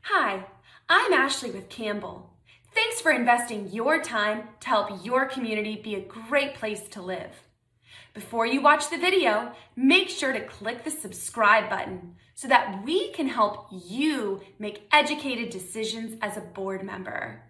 Hi, I'm Ashley with Campbell. Thanks for investing your time to help your community be a great place to live. Before you watch the video, make sure to click the subscribe button so that we can help you make educated decisions as a board member.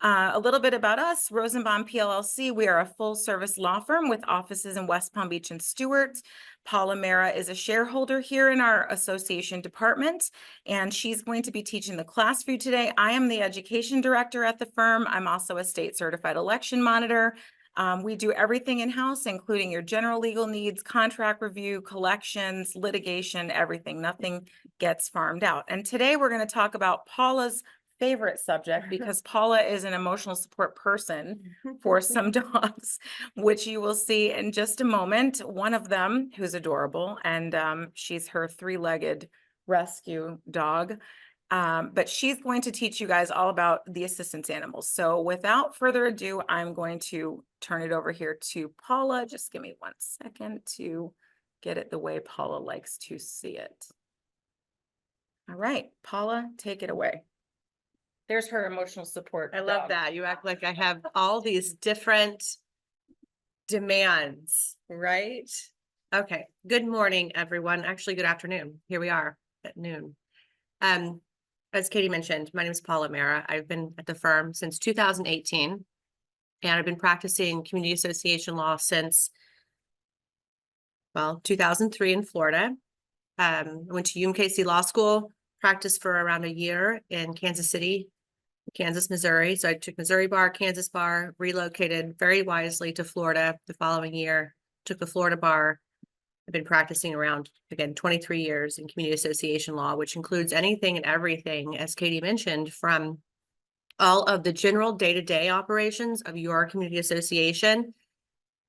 A little bit about us, Rosenbaum PLLC. We are a full-service law firm with offices in West Palm Beach and Stewart. Paula Marra is a shareholder here in our association department, and she's going to be teaching the class for you today. I am the education director at the firm. I'm also a state certified election monitor. We do everything in-house, including your general legal needs, contract review, collections, litigation, everything. Nothing gets farmed out. And today we're going to talk about Paula's favorite subject because Paula is an emotional support person for some dogs, which you will see in just a moment. One of them, who's adorable, and she's her three-legged rescue dog. But she's going to teach you guys all about the assistance animals. So without further ado, I'm going to turn it over here to Paula. Just give me 1 second to get it the way Paula likes to see it. All right, Paula, take it away. There's her emotional support. I love that. You act like I have all these different demands, right? Okay. Good morning, everyone. Actually, good afternoon. Here we are at noon. As Katie mentioned, my name is Paula Marra. I've been at the firm since 2018, and I've been practicing community association law since, well, 2003 in Florida. I went to UMKC Law School, practiced for around a year in Kansas City, Kansas, Missouri. So I took Missouri bar, Kansas bar, relocated very wisely to Florida the following year, took the Florida bar. I've been practicing around, again, 23 years in community association law, which includes anything and everything, as Katie mentioned, from all of the general day-to-day operations of your community association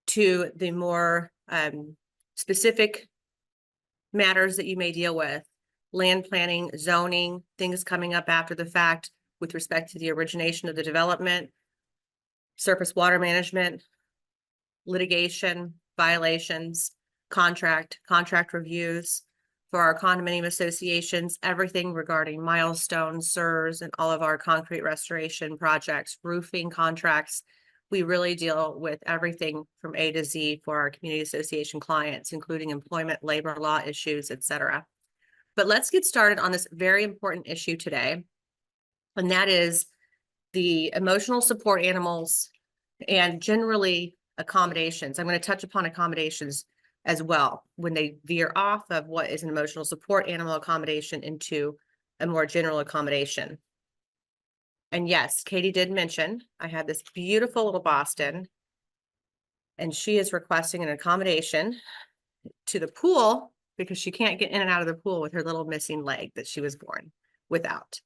to the more specific matters that you may deal with, land planning, zoning, things coming up after the fact, with respect to the origination of the development, surface water management, litigation, violations, contract reviews for our condominium associations, everything regarding milestones, SIRS, and all of our concrete restoration projects, roofing contracts. We really deal with everything from A to Z for our community association clients, including employment, labor law issues, etc. But let's get started on this very important issue today. And that is the emotional support animals and generally accommodations. I'm going to touch upon accommodations as well when they veer off of what is an emotional support animal accommodation into a more general accommodation. And yes, Katie did mention I have this beautiful little Boston, and she is requesting an accommodation to the pool because she can't get in and out of the pool with her little missing leg that she was born without.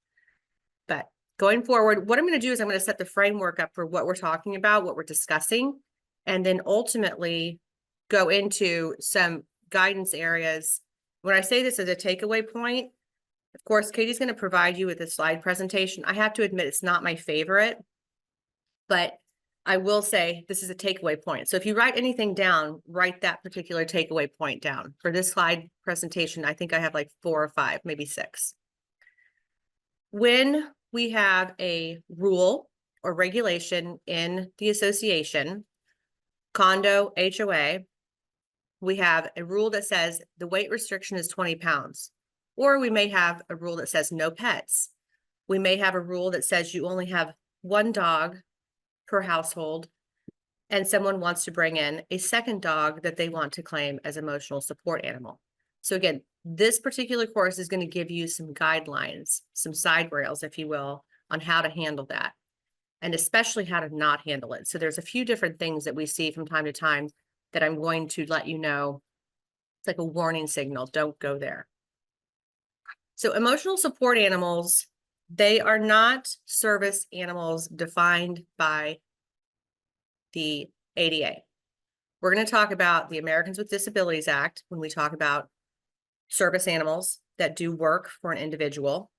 But going forward, what I'm going to do is I'm going to set the framework up for what we're talking about, what we're discussing, and then ultimately go into some guidance areas. When I say this as a takeaway point, of course, Katie's going to provide you with a slide presentation. I have to admit it's not my favorite, but I will say this is a takeaway point. So if you write anything down, write that particular takeaway point down. For this slide presentation, I think I have like 4 or 5, maybe 6. When we have a rule or regulation in the association, condo, HOA, we have a rule that says the weight restriction is 20 pounds. Or we may have a rule that says no pets. We may have a rule that says you only have 1 dog per household, and someone wants to bring in a second dog that they want to claim as emotional support animal. So again, this particular course is going to give you some guidelines, some side rails, if you will, on how to handle that, and especially how to not handle it. So there's a few different things that we see from time to time that I'm going to let you know. It's like a warning signal. Don't go there. So emotional support animals, they are not service animals defined by the ADA. We're going to talk about the Americans with Disabilities Act when we talk about service animals that do work for an individual.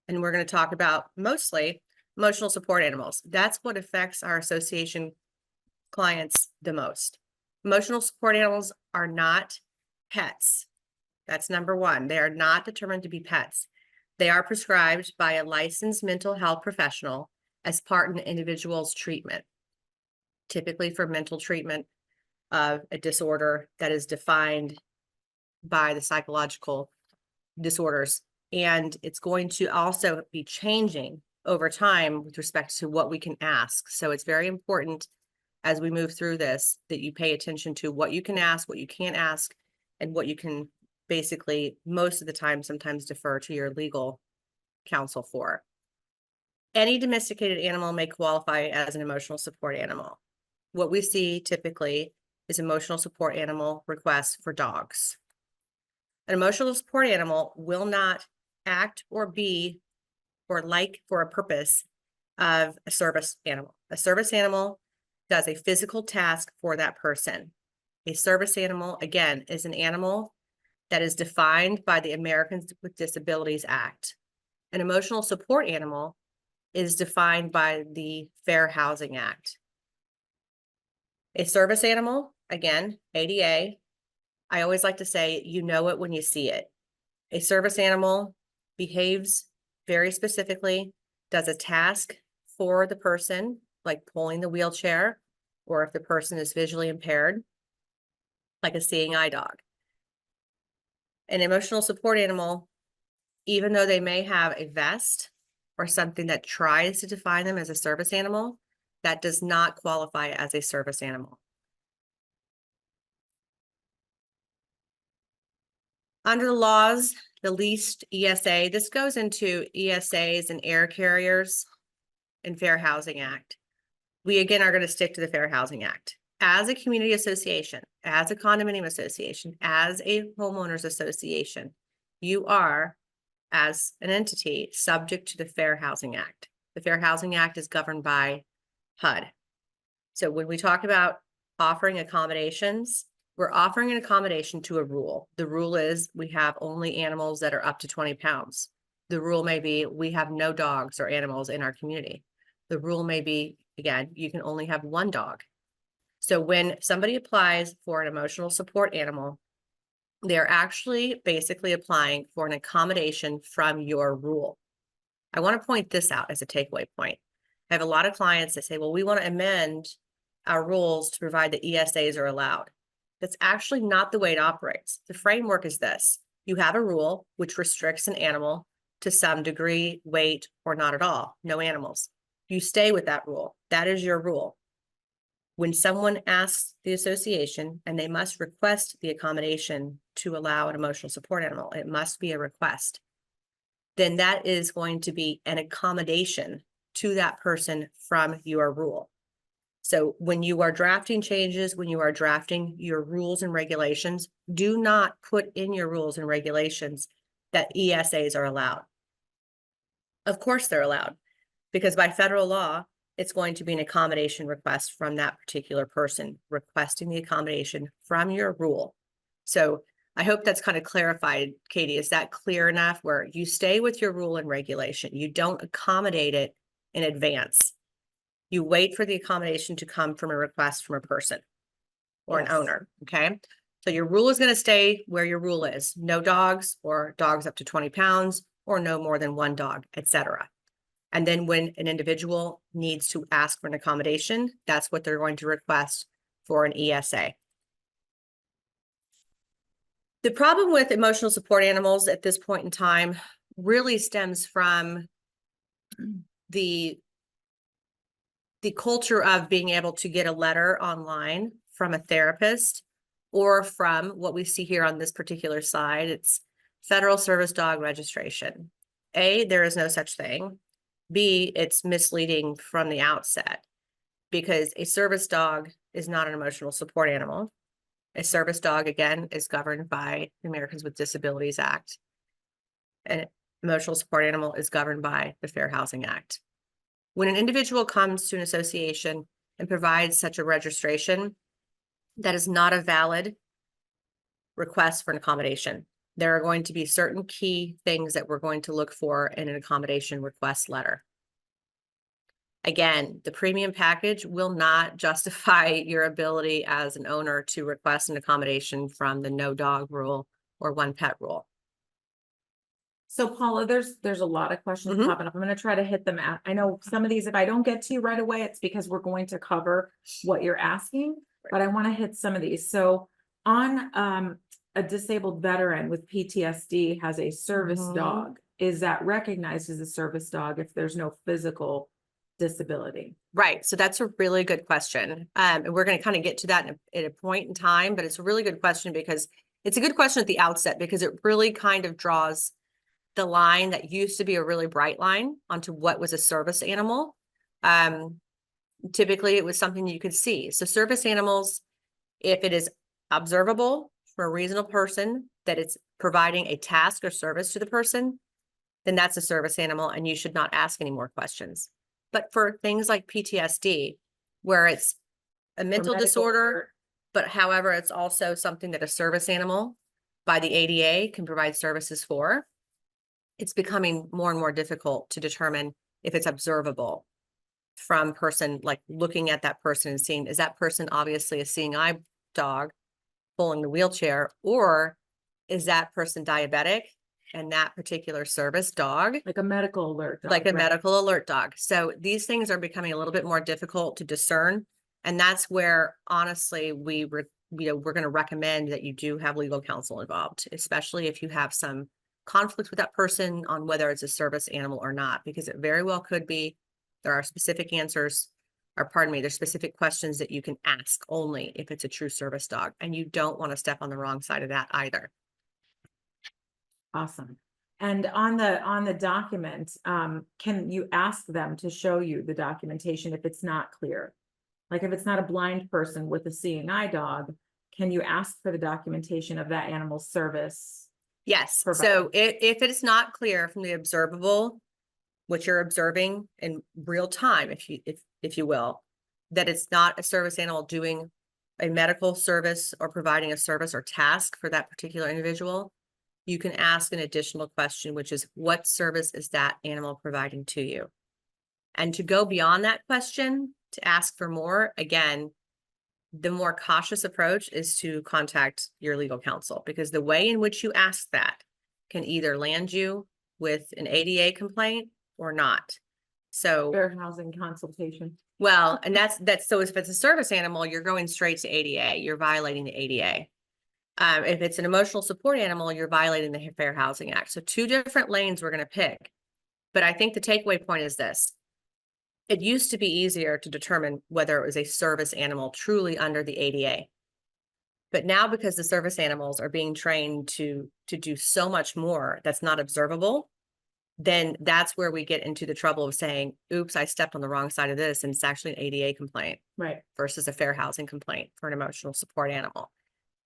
And we're going to talk about mostly emotional support animals. That's what affects our association clients the most. Emotional support animals are not pets. That's number one. They are not determined to be pets. They are prescribed by a licensed mental health professional as part of an individual's treatment, typically for mental treatment of a disorder that is defined by the psychological disorders. And it's going to also be changing over time with respect to what we can ask. So it's very important as we move through this that you pay attention to what you can ask, what you can't ask, and what you can basically most of the time sometimes defer to your legal counsel for. Any domesticated animal may qualify as an emotional support animal. What we see typically is emotional support animal requests for dogs. An emotional support animal will not act or be or like for a purpose of a service animal. A service animal does a physical task for that person. A service animal, again, is an animal that is defined by the Americans with Disabilities Act. An emotional support animal is defined by the Fair Housing Act. A service animal, again, ADA, I always like to say, you know it when you see it. A service animal behaves very specifically, does a task for the person, like pulling the wheelchair, or if the person is visually impaired, like a seeing eye dog. An emotional support animal, even though they may have a vest or something that tries to define them as a service animal, that does not qualify as a service animal. Under the laws, the leased ESA, this goes into ESAs and air carriers and Fair Housing Act. We again are going to stick to the Fair Housing Act. As a community association, as a condominium association, as a homeowners association, you are, as an entity, subject to the Fair Housing Act. The Fair Housing Act is governed by HUD. So when we talk about offering accommodations, we're offering an accommodation to a rule. The rule is we have only animals that are up to 20 pounds. The rule may be we have no dogs or animals in our community. The rule may be, again, you can only have one dog. So when somebody applies for an emotional support animal, they're actually basically applying for an accommodation from your rule. I want to point this out as a takeaway point. I have a lot of clients that say, well, we want to amend our rules to provide that ESAs are allowed. That's actually not the way it operates. The framework is this. You have a rule which restricts an animal to some degree, weight, or not at all, no animals. You stay with that rule. That is your rule. When someone asks the association, and they must request the accommodation to allow an emotional support animal, it must be a request, then that is going to be an accommodation to that person from your rule. So when you are drafting changes, when you are drafting your rules and regulations, do not put in your rules and regulations that ESAs are allowed. Of course they're allowed, because by federal law, it's going to be an accommodation request from that particular person requesting the accommodation from your rule. So I hope that's kind of clarified, Katie. Is that clear enough where you stay with your rule and regulation? You don't accommodate it in advance. You wait for the accommodation to come from a request from a person or an owner, okay? So your rule is going to stay where your rule is. No dogs or dogs up to 20 pounds or no more than one dog, etc. And then when an individual needs to ask for an accommodation, that's what they're going to request for an ESA. The problem with emotional support animals at this point in time really stems from the culture of being able to get a letter online from a therapist or from what we see here on this particular slide. It's Federal Service Dog Registration. A, there is no such thing. B, it's misleading from the outset because a service dog is not an emotional support animal. A service dog, again, is governed by the Americans with Disabilities Act. An emotional support animal is governed by the Fair Housing Act. When an individual comes to an association and provides such a registration, that is not a valid request for an accommodation. There are going to be certain key things that we're going to look for in an accommodation request letter. Again, the premium package will not justify your ability as an owner to request an accommodation from the no dog rule or one pet rule. So Paula, there's a lot of questions Mhm. popping up. I'm gonna try to hit them out. I know some of these, if I don't get to you right away, it's because we're going to cover what you're asking, but I want to hit some of these. So on a disabled veteran with PTSD has a service Mhm. dog, is that recognized as a service dog if there's no physical disability? Right. So that's a really good question. And we're going to kind of get to that at a point in time, but it's a really good question because it's a good question at the outset because it really kind of draws the line that used to be a really bright line onto what was a service animal. Typically it was something you could see. So service animals, if it is observable for a reasonable person that it's providing a task or service to the person, then that's a service animal and you should not ask any more questions. But for things like PTSD, where it's a mental medical disorder, alert. but however, it's also something that a service animal by the ADA can provide services for, it's becoming more and more difficult to determine if it's observable from person, like looking at that person and seeing, is that person obviously a seeing eye dog pulling the wheelchair, or is that person diabetic and that particular service dog Like a medical alert dog, like a right? medical alert dog? So these things are becoming a little bit more difficult to discern. And that's where honestly, we're going to recommend that you do have legal counsel involved, especially if you have some conflict with that person on whether it's a service animal or not, because it very well could be. There are specific answers, or pardon me, there's specific questions that you can ask only if it's a true service dog, and you don't want to step on the wrong side of that either. Awesome. And on the document, can you ask them to show you the documentation if it's not clear? Like if it's not a blind person with a seeing eye dog, can you ask for the documentation of that animal's service? Yes. Provide. So if it is not clear from the observable, what you're observing in real time, if you will, that it's not a service animal doing a medical service or providing a service or task for that particular individual, you can ask an additional question, which is, what service is that animal providing to you? And to go beyond that question, to ask for more, again, the more cautious approach is to contact your legal counsel, because the way in which you ask that can either land you with an ADA complaint or not. So, Fair housing consultation. well, and that's so if it's a service animal, you're going straight to ADA, you're violating the ADA. If it's an emotional support animal, you're violating the Fair Housing Act. So two different lanes we're going to pick. But I think the takeaway point is this. It used to be easier to determine whether it was a service animal truly under the ADA. But now, because the service animals are being trained to do so much more that's not observable, then that's where we get into the trouble of saying, oops, I stepped on the wrong side of this, and it's actually an ADA complaint Right. versus a fair housing complaint for an emotional support animal.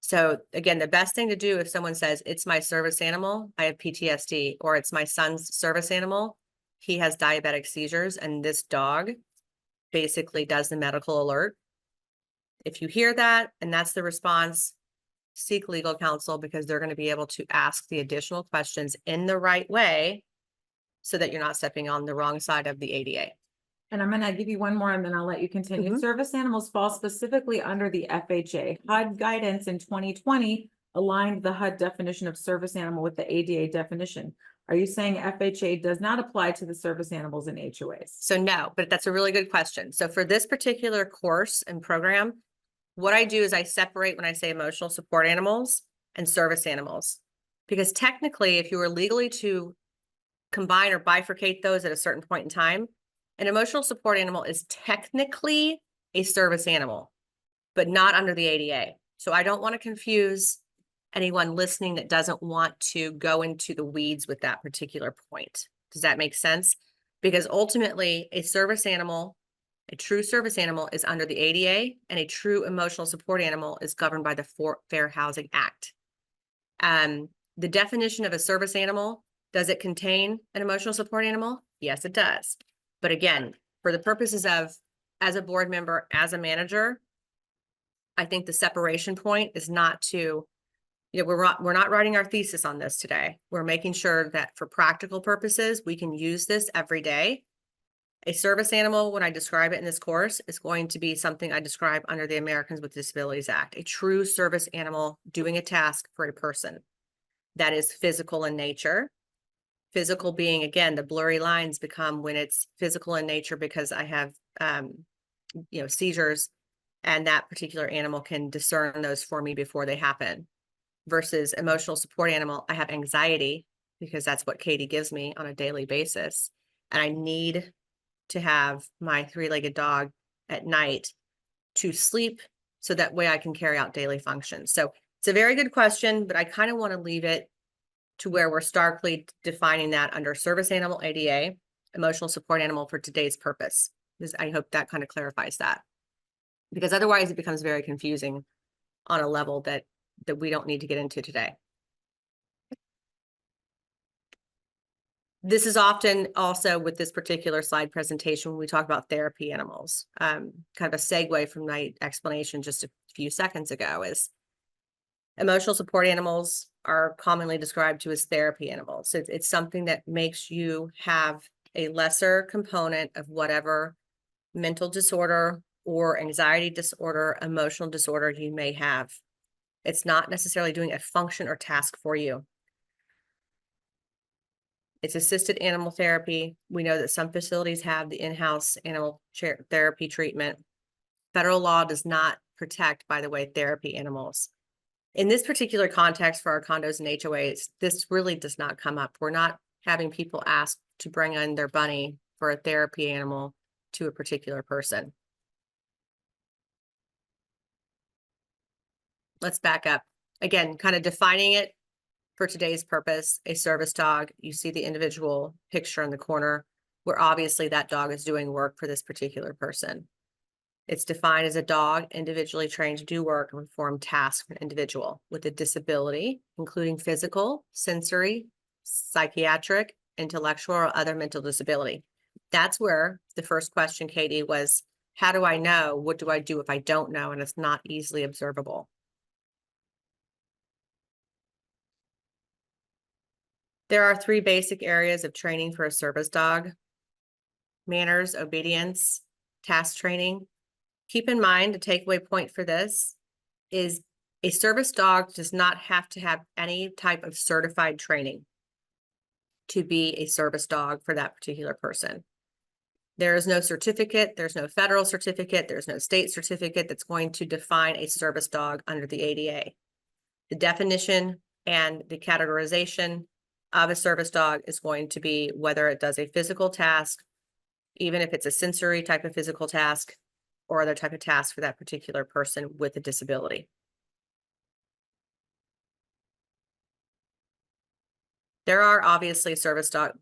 So again, the best thing to do if someone says, it's my service animal, I have PTSD, or it's my son's service animal, he has diabetic seizures, and this dog basically does the medical alert. If you hear that and that's the response, seek legal counsel, because they're going to be able to ask the additional questions in the right way so that you're not stepping on the wrong side of the ADA. And I'm gonna give you one more and then I'll let you continue. Mhm. Service animals fall specifically under the FHA. HUD guidance in 2020 aligned the HUD definition of service animal with the ADA definition. Are you saying FHA does not apply to the service animals in HOAs? So no, but that's a really good question. So for this particular course and program, what I do is I separate when I say emotional support animals and service animals, because technically, if you were legally to combine or bifurcate those at a certain point in time, an emotional support animal is technically a service animal, but not under the ADA. So I don't want to confuse anyone listening that doesn't want to go into the weeds with that particular point. Does that make sense? Because ultimately, a service animal, a true service animal, is under the ADA, and a true emotional support animal is governed by the Fair Housing Act. The definition of a service animal, does it contain an emotional support animal? Yes, it does. But again, for the purposes of, as a board member, as a manager, I think the separation point is not to, we're not writing our thesis on this today. We're making sure that for practical purposes, we can use this every day. A service animal, when I describe it in this course, is going to be something I describe under the Americans with Disabilities Act, a true service animal doing a task for a person that is physical in nature. Physical being, again, the blurry lines become when it's physical in nature because I have, seizures, and that particular animal can discern those for me before they happen. Versus emotional support animal, I have anxiety because that's what Katie gives me on a daily basis. And I need to have my three-legged dog at night to sleep so that way I can carry out daily functions. So it's a very good question, but I kind of want to leave it to where we're starkly defining that under service animal ADA, emotional support animal for today's purpose. I hope that kind of clarifies that. Because otherwise it becomes very confusing on a level that we don't need to get into today. This is often also with this particular slide presentation when we talk about therapy animals. Kind of a segue from my explanation just a few seconds ago is emotional support animals are commonly described to as therapy animals. It's something that makes you have a lesser component of whatever mental disorder or anxiety disorder, emotional disorder you may have. It's not necessarily doing a function or task for you. It's assisted animal therapy. We know that some facilities have the in-house animal therapy treatment. Federal law does not protect, by the way, therapy animals. In this particular context for our condos and HOAs, this really does not come up. We're not having people ask to bring in their bunny for a therapy animal to a particular person. Let's back up. Again, kind of defining it for today's purpose, a service dog. You see the individual picture in the corner where obviously that dog is doing work for this particular person. It's defined as a dog individually trained to do work and perform tasks for an individual with a disability, including physical, sensory, psychiatric, intellectual, or other mental disability. That's where the first question, Katie, was, how do I know? What do I do if I don't know? And it's not easily observable. There are 3 basic areas of training for a service dog: manners, obedience, task training. Keep in mind, the takeaway point for this is a service dog does not have to have any type of certified training to be a service dog for that particular person. There is no certificate, there's no federal certificate, there's no state certificate that's going to define a service dog under the ADA. The definition and the categorization of a service dog is going to be whether it does a physical task, even if it's a sensory type of physical task, or other type of task for that particular person with a disability. There are obviously service dogs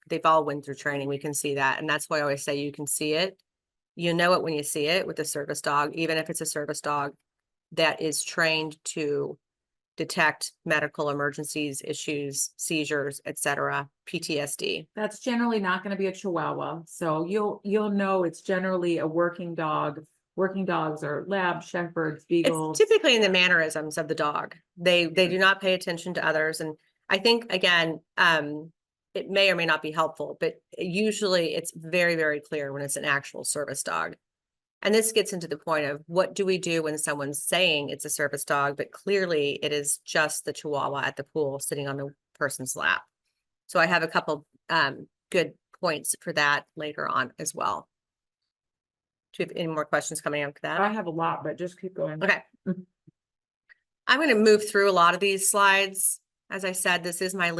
they've all went through training. We can see that. And that's why I always say you can see it. You know it when you see it with a service dog, even if it's a service dog that is trained to detect medical emergencies, issues, seizures, etc., PTSD. That's generally not going to be a Chihuahua. So you'll know it's generally a working dog. Working dogs are lab, shepherds, beagles. It's typically in the mannerisms of the dog. They do not pay attention to others. And I think, again, it may or may not be helpful, but usually it's very, very clear when it's an actual service dog. And this gets into the point of what do we do when someone's saying it's a service dog, but clearly it is just the Chihuahua at the pool sitting on the person's lap. So I have a couple good points for that later on as well. Do you have any more questions coming after that? I have a lot, but just keep going. Okay. I'm going to move through a lot of these slides. As I said, this is my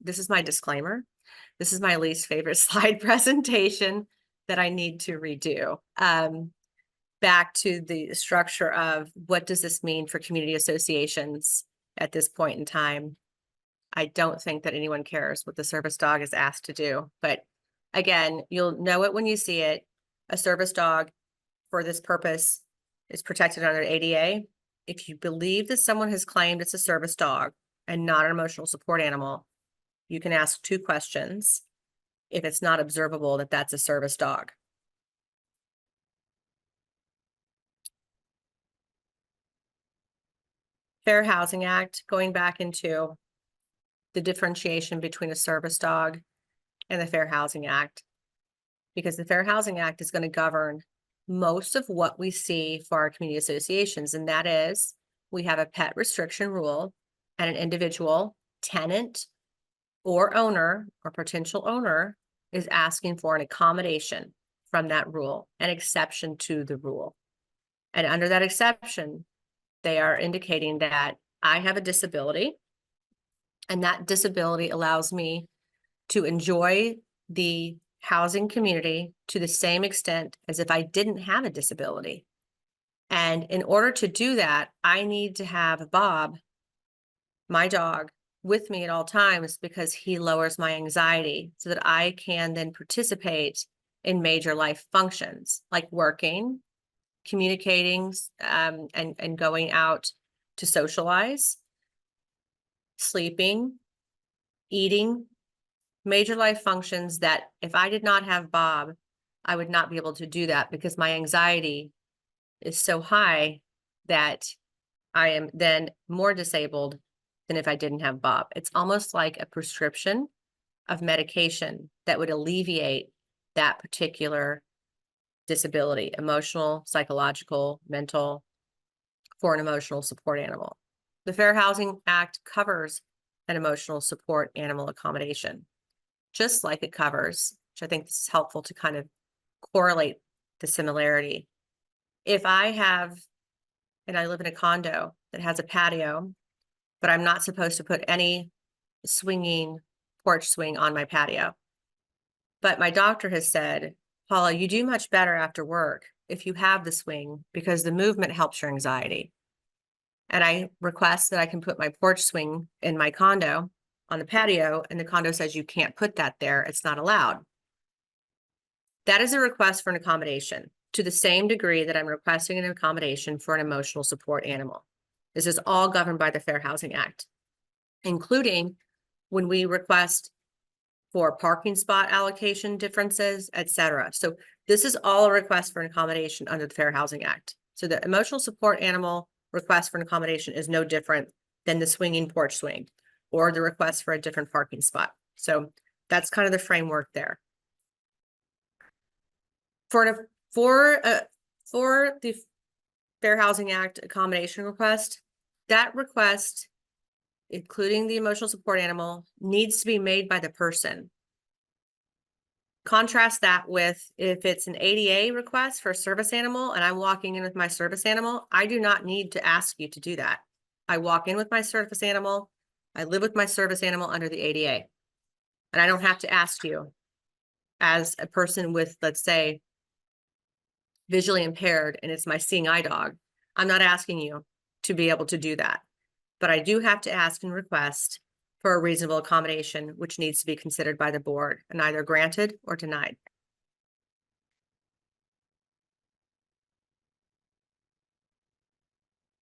disclaimer. This is my least favorite slide presentation that I need to redo. Back to the structure of what does this mean for community associations at this point in time? I don't think that anyone cares what the service dog is asked to do, but again, you'll know it when you see it. A service dog for this purpose is protected under ADA. If you believe that someone has claimed it's a service dog and not an emotional support animal, you can ask 2 questions if it's not observable that that's a service dog. Fair Housing Act, going back into the differentiation between a service dog and the Fair Housing Act, because the Fair Housing Act is going to govern most of what we see for our community associations. And that is, we have a pet restriction rule and an individual tenant or owner or potential owner is asking for an accommodation from that rule, an exception to the rule. And under that exception, they are indicating that I have a disability, and that disability allows me to enjoy the housing community to the same extent as if I didn't have a disability. And in order to do that, I need to have Bob, my dog, with me at all times because he lowers my anxiety so that I can then participate in major life functions like working, communicating, and going out to socialize, sleeping, eating, major life functions that if I did not have Bob, I would not be able to do that because my anxiety is so high that I am then more disabled than if I didn't have Bob. It's almost like a prescription of medication that would alleviate that particular disability, emotional, psychological, mental, for an emotional support animal. The Fair Housing Act covers an emotional support animal accommodation, just like it covers, which I think this is helpful to kind of correlate the similarity. If I have, and I live in a condo that has a patio, but I'm not supposed to put any swinging porch swing on my patio. But my doctor has said, Paula, you do much better after work if you have the swing because the movement helps your anxiety. And I request that I can put my porch swing in my condo on the patio, and the condo says you can't put that there. It's not allowed. That is a request for an accommodation to the same degree that I'm requesting an accommodation for an emotional support animal. This is all governed by the Fair Housing Act, including when we request for parking spot allocation differences, et cetera. So this is all a request for an accommodation under the Fair Housing Act. So the emotional support animal request for an accommodation is no different than the swinging porch swing or the request for a different parking spot. So that's kind of the framework there. For the Fair Housing Act accommodation request, that request, including the emotional support animal, needs to be made by the person. Contrast that with if it's an ADA request for a service animal and I'm walking in with my service animal, I do not need to ask you to do that. I walk in with my service animal, I live with my service animal under the ADA, and I don't have to ask you as a person with, let's say, visually impaired, and it's my seeing eye dog. I'm not asking you to be able to do that, but I do have to ask and request for a reasonable accommodation, which needs to be considered by the board and either granted or denied.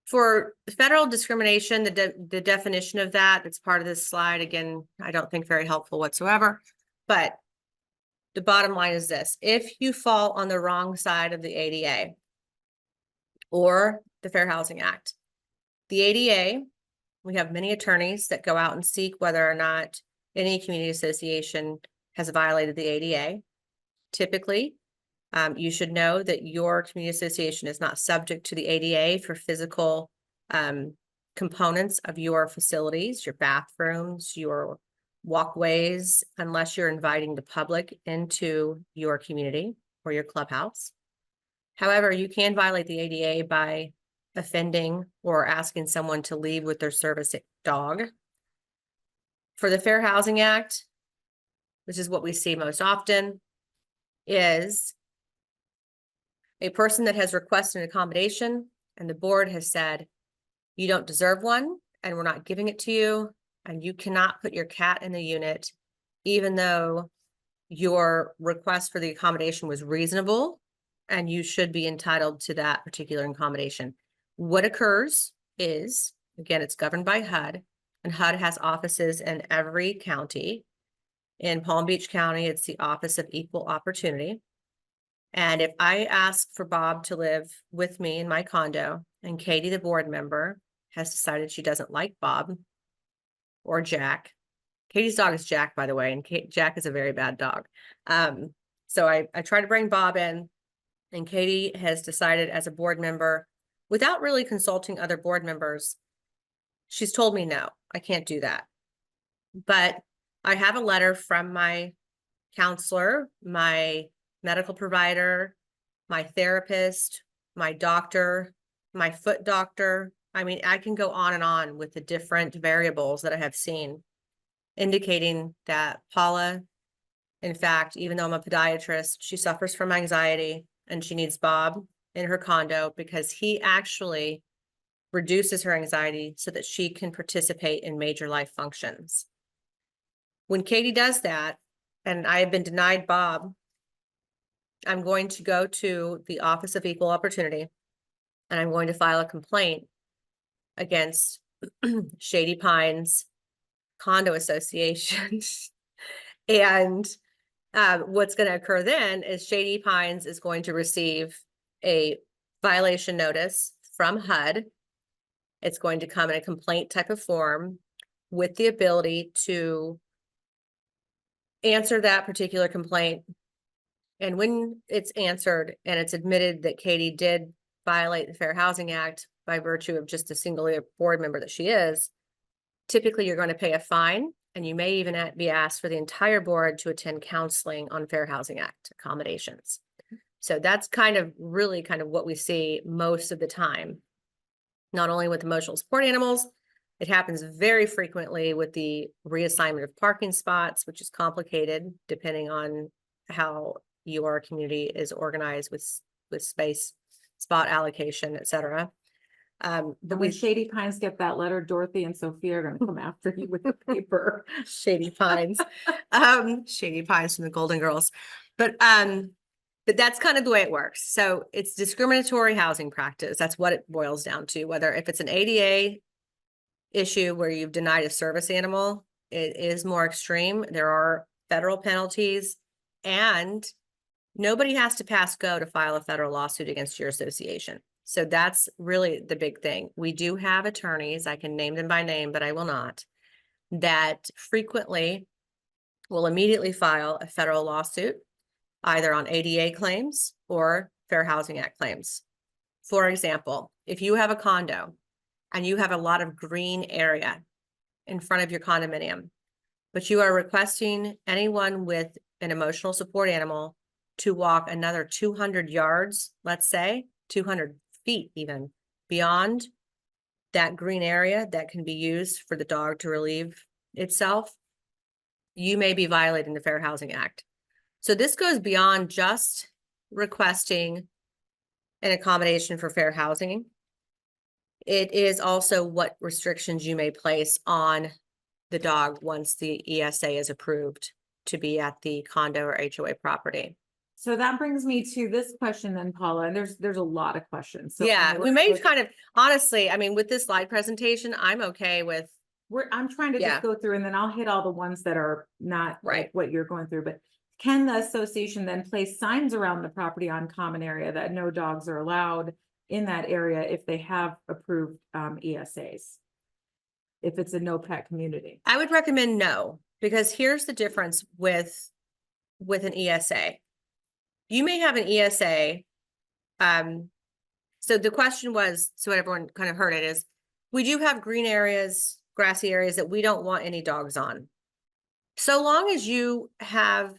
For federal discrimination, the definition of that's part of this slide. Again, I don't think very helpful whatsoever, but the bottom line is this: if you fall on the wrong side of the ADA or the Fair Housing Act, the ADA, we have many attorneys that go out and seek whether or not any community association has violated the ADA. Typically, you should know that your community association is not subject to the ADA for physical components of your facilities, your bathrooms, your walkways, unless you're inviting the public into your community or your clubhouse. However, you can violate the ADA by offending or asking someone to leave with their service dog. For the Fair Housing Act, which is what we see most often, is a person that has requested an accommodation and the board has said, you don't deserve one and we're not giving it to you, and you cannot put your cat in the unit, even though your request for the accommodation was reasonable and you should be entitled to that particular accommodation. What occurs is, again, it's governed by HUD, and HUD has offices in every county. In Palm Beach County, it's the Office of Equal Opportunity. And if I ask for Bob to live with me in my condo, and Katie, the board member, has decided she doesn't like Bob or Jack. Katie's dog is Jack, by the way, and Jack is a very bad dog. So I try to bring Bob in, and Katie has decided as a board member, without really consulting other board members, she's told me, no, I can't do that. But I have a letter from my counselor, my medical provider, my therapist, my doctor, my foot doctor. I mean, I can go on and on with the different variables that I have seen, indicating that Paula, in fact, even though I'm a podiatrist, she suffers from anxiety and she needs Bob in her condo because he actually reduces her anxiety so that she can participate in major life functions. When Katie does that, and I have been denied Bob, I'm going to go to the Office of Equal Opportunity and I'm going to file a complaint against Shady Pines Condo Association. And what's going to occur then is Shady Pines is going to receive a violation notice from HUD. It's going to come in a complaint type of form with the ability to answer that particular complaint. And when it's answered and it's admitted that Katie did violate the Fair Housing Act by virtue of just a single board member that she is, typically you're going to pay a fine, and you may even be asked for the entire board to attend counseling on Fair Housing Act accommodations. So that's really what we see most of the time, not only with emotional support animals. It happens very frequently with the reassignment of parking spots, which is complicated depending on how your community is organized with space, spot allocation, et cetera. But when Shady Pines get that letter, Dorothy and Sophia are gonna come after you with the paper. Shady Pines, Shady Pines from the Golden Girls. But that's kind of the way it works. So it's discriminatory housing practice. That's what it boils down to. Whether if it's an ADA issue where you've denied a service animal, it is more extreme. There are federal penalties, and nobody has to pass go to file a federal lawsuit against your association. So that's really the big thing. We do have attorneys, I can name them by name, but I will not, that frequently will immediately file a federal lawsuit, either on ADA claims or Fair Housing Act claims. For example, if you have a condo and you have a lot of green area in front of your condominium, but you are requesting anyone with an emotional support animal to walk another 200 yards, let's say 200 feet even beyond that green area that can be used for the dog to relieve itself, you may be violating the Fair Housing Act. So this goes beyond just requesting an accommodation for fair housing. It is also what restrictions you may place on the dog once the ESA is approved to be at the condo or HOA property. So that brings me to this question then, Paula, and there's a lot of questions. So yeah, we may honestly, I mean, with this slide presentation, I'm okay with. I'm trying to just go through and then I'll hit all the ones that are not like what you're going through, but can the association then place signs around the property on common area that no dogs are allowed in that area if they have approved ESAs? If it's a no pet community? I would recommend no, because here's the difference with an ESA. You may have an ESA. So the question was, so everyone kind of heard it, is we do have green areas, grassy areas that we don't want any dogs on. So long as you have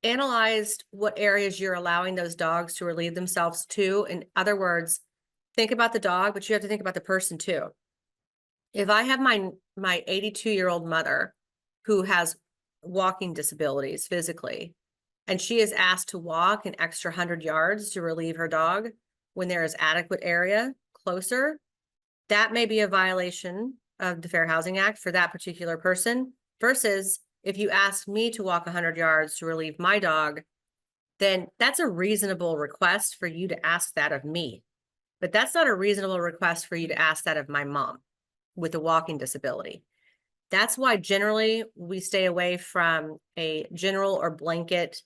analyzed what areas you're allowing those dogs to relieve themselves to. In other words, think about the dog, but you have to think about the person too. If I have my 82-year-old mother who has walking disabilities physically, and she is asked to walk an extra 100 yards to relieve her dog when there is adequate area closer, that may be a violation of the Fair Housing Act for that particular person, versus if you ask me to walk 100 yards to relieve my dog, then that's a reasonable request for you to ask that of me. But that's not a reasonable request for you to ask that of my mom with a walking disability. That's why generally we stay away from a general or blanket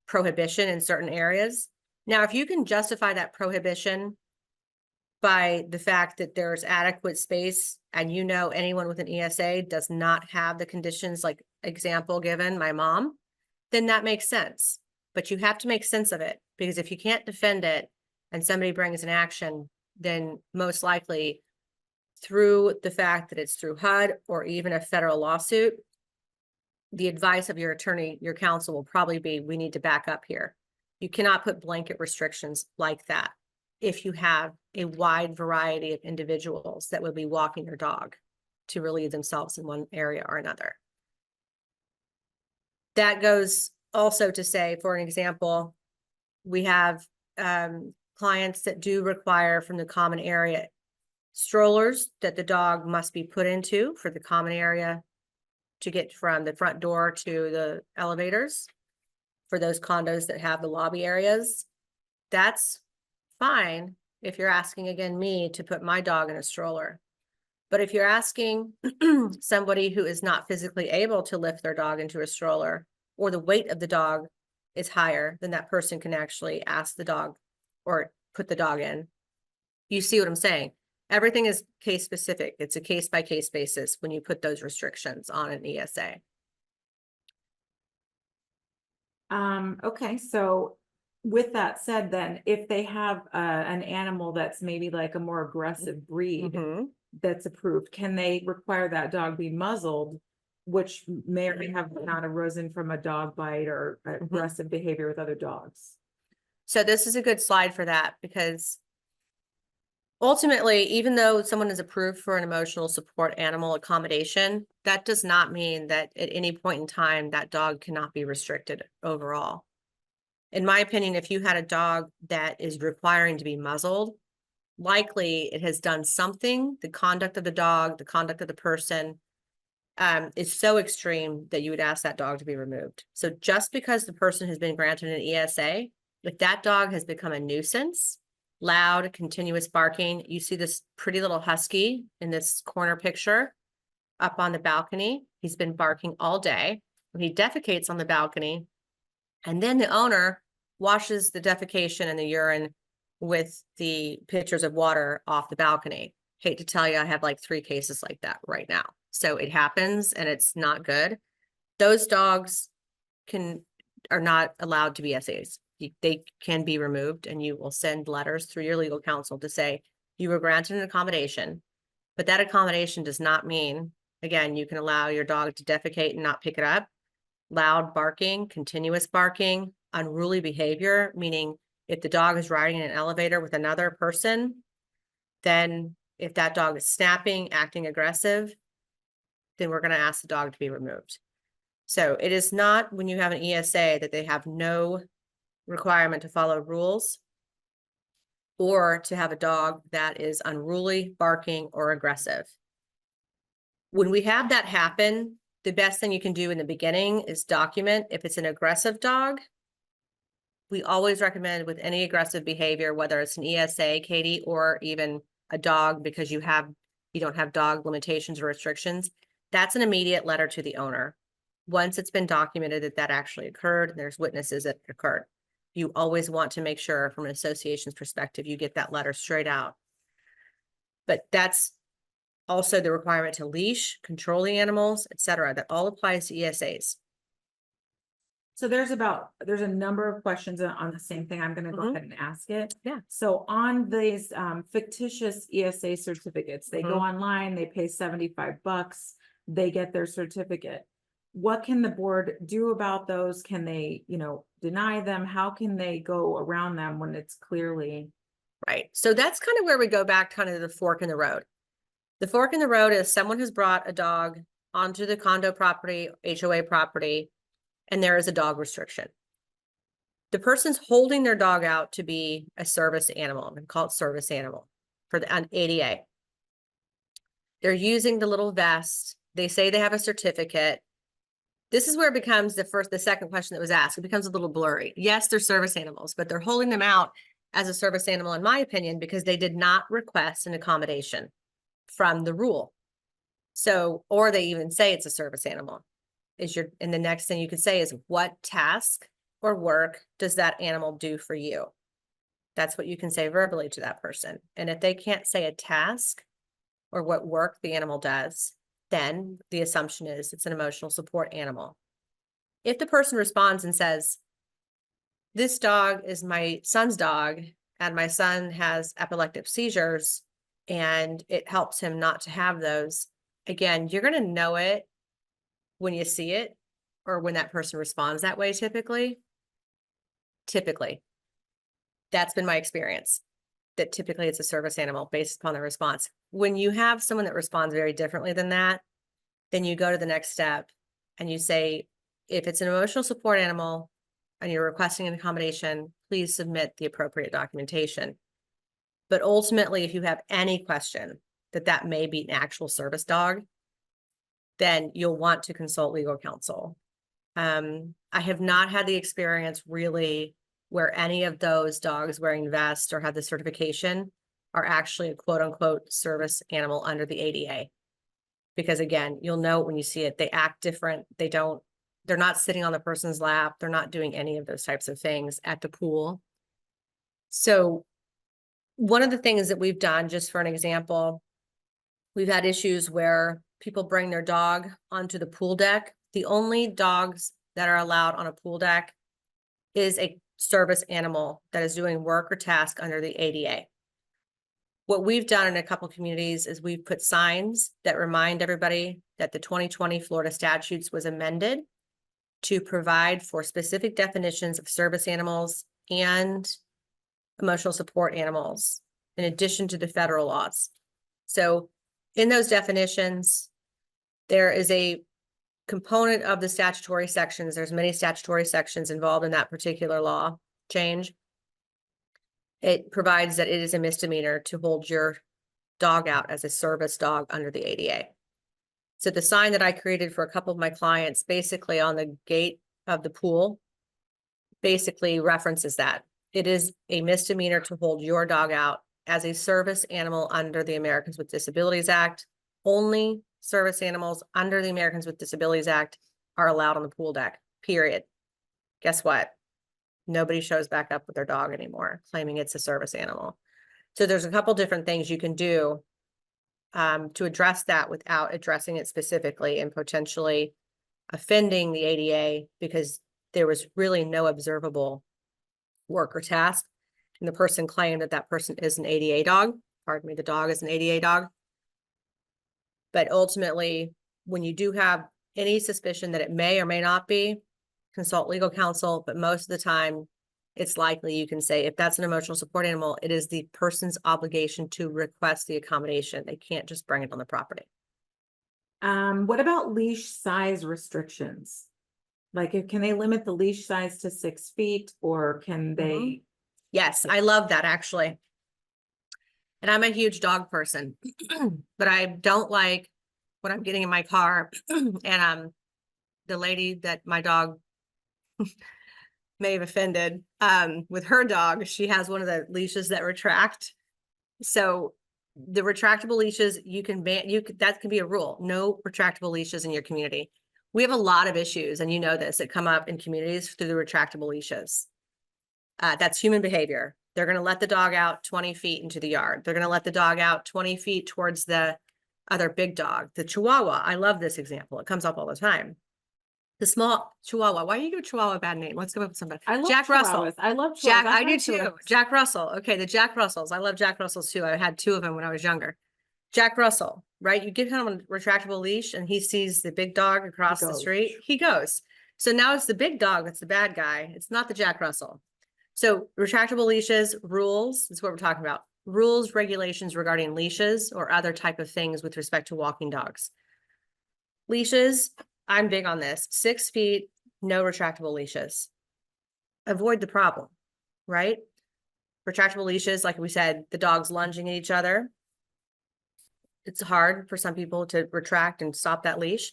prohibition in certain areas. Now, if you can justify that prohibition by the fact that there's adequate space and you know anyone with an ESA does not have the conditions, like example given, my mom, then that makes sense. But you have to make sense of it, because if you can't defend it and somebody brings an action, then most likely through the fact that it's through HUD or even a federal lawsuit, the advice of your attorney, your counsel will probably be, we need to back up here. You cannot put blanket restrictions like that if you have a wide variety of individuals that would be walking their dog to relieve themselves in one area or another. That goes also to say, for an example, we have clients that do require from the common area strollers that the dog must be put into for the common area to get from the front door to the elevators for those condos that have the lobby areas. That's fine if you're asking, again, me to put my dog in a stroller. But if you're asking somebody who is not physically able to lift their dog into a stroller, or the weight of the dog is higher than that person can actually ask the dog or put the dog in, you see what I'm saying? Everything is case specific. It's a case by case basis when you put those restrictions on an ESA. Okay, so with that said, then if they have an animal that's maybe like a more aggressive breed that's approved, can they require that dog be muzzled, which may or may have not arisen from a dog bite or aggressive behavior with other dogs? So this is a good slide for that, because ultimately, even though someone is approved for an emotional support animal accommodation, that does not mean that at any point in time that dog cannot be restricted overall. In my opinion, if you had a dog that is requiring to be muzzled, likely it has done something. The conduct of the dog, the conduct of the person is so extreme that you would ask that dog to be removed. So just because the person has been granted an ESA, if that dog has become a nuisance, loud, continuous barking. You see this pretty little husky in this corner picture up on the balcony. He's been barking all day. He defecates on the balcony, and then the owner washes the defecation and the urine with the pitchers of water off the balcony. Hate to tell you, I have like 3 cases like that right now. So it happens and it's not good. Those dogs are not allowed to be SAs. They can be removed, and you will send letters through your legal counsel to say you were granted an accommodation, but that accommodation does not mean, again, you can allow your dog to defecate and not pick it up. Loud barking, continuous barking, unruly behavior, meaning if the dog is riding in an elevator with another person, then if that dog is snapping, acting aggressive, then we're going to ask the dog to be removed. So it is not when you have an ESA that they have no requirement to follow rules or to have a dog that is unruly, barking, or aggressive. When we have that happen, the best thing you can do in the beginning is document. If it's an aggressive dog, we always recommend with any aggressive behavior, whether it's an ESA, Katie, or even a dog, because you don't have dog limitations or restrictions, that's an immediate letter to the owner. Once it's been documented that that actually occurred, and there's witnesses that it occurred. You always want to make sure from an association's perspective, you get that letter straight out. But that's also the requirement to leash, control the animals, etc. That all applies to ESAs. So there's a number of questions on the same thing. I'm going to go ahead and ask it. Yeah. So on these fictitious ESA certificates, they go online, they pay $75, they get their certificate. What can the board do about those? Can they, deny them? How can they go around them when it's clearly right? So that's kind of where we go back kind of to the fork in the road. The fork in the road is someone has brought a dog onto the condo property, HOA property, and there is a dog restriction. The person's holding their dog out to be a service animal, and call it service animal for an ADA. They're using the little vest. They say they have a certificate. This is where it becomes the second question that was asked. It becomes a little blurry. Yes, they're service animals, but they're holding them out as a service animal, in my opinion, because they did not request an accommodation from the rule. So, or they even say it's a service animal. And the next thing you could say is, what task or work does that animal do for you? That's what you can say verbally to that person. And if they can't say a task or what work the animal does, then the assumption is it's an emotional support animal. If the person responds and says, this dog is my son's dog and my son has epileptic seizures, and it helps him not to have those. Again, you're going to know it when you see it or when that person responds that way, typically. That's been my experience, that typically it's a service animal based upon the response. When you have someone that responds very differently than that, then you go to the next step and you say, if it's an emotional support animal and you're requesting an accommodation, please submit the appropriate documentation. But ultimately, if you have any question that may be an actual service dog, then you'll want to consult legal counsel. I have not had the experience really where any of those dogs wearing vests or have the certification are actually a quote unquote service animal under the ADA. Because again, you'll know when you see it, they act different. They're not sitting on the person's lap. They're not doing any of those types of things at the pool. So one of the things that we've done, just for an example, we've had issues where people bring their dog onto the pool deck. The only dogs that are allowed on a pool deck is a service animal that is doing work or task under the ADA. What we've done in a couple communities is we've put signs that remind everybody that the 2020 Florida statutes was amended to provide for specific definitions of service animals and emotional support animals, in addition to the federal laws. So in those definitions, there is a component of the statutory sections. There's many statutory sections involved in that particular law change. It provides that it is a misdemeanor to hold your dog out as a service dog under the ADA. So the sign that I created for a couple of my clients, basically on the gate of the pool, basically references that. It is a misdemeanor to hold your dog out as a service animal under the Americans with Disabilities Act. Only service animals under the Americans with Disabilities Act are allowed on the pool deck, period. Guess what? Nobody shows back up with their dog anymore, claiming it's a service animal. So there's a couple different things you can do to address that without addressing it specifically and potentially offending the ADA, because there was really no observable work or task. And the person claimed that that person is an ADA dog. Pardon me, the dog is an ADA dog. But ultimately, when you do have any suspicion that it may or may not be, consult legal counsel. But most of the time, it's likely you can say, if that's an emotional support animal, it is the person's obligation to request the accommodation. They can't just bring it on the property. What about leash size restrictions? Like, can they limit the leash size to 6 feet, or can they? Yes, I love that actually. And I'm a huge dog person, but I don't like when I'm getting in my car and the lady that my dog may have offended with her dog, she has one of the leashes that retract. So the retractable leashes, you can ban, that can be a rule. No retractable leashes in your community. We have a lot of issues, and you know this, that come up in communities through the retractable leashes. That's human behavior. They're going to let the dog out 20 feet into the yard. They're going to let the dog out 20 feet towards the other big dog. The Chihuahua, I love this example. It comes up all the time. The small Chihuahua. Why do you give Chihuahua a bad name? Let's go with somebody. I love Jack Russell. Chihuahuas. I love Chihuahuas. Jack, I do like too. Chihuahuas. Jack Russell. Okay, the Jack Russells. I love Jack Russells too. I had 2 of them when I was younger. Jack Russell, right? You give him a retractable leash and he sees the big dog across the street. He goes. So now it's the big dog that's the bad guy. It's not the Jack Russell. So retractable leashes, rules, is what we're talking about. Rules, regulations regarding leashes or other type of things with respect to walking dogs. Leashes, I'm big on this. 6 feet, no retractable leashes. Avoid the problem, right? Retractable leashes, like we said, the dogs lunging at each other. It's hard for some people to retract and stop that leash.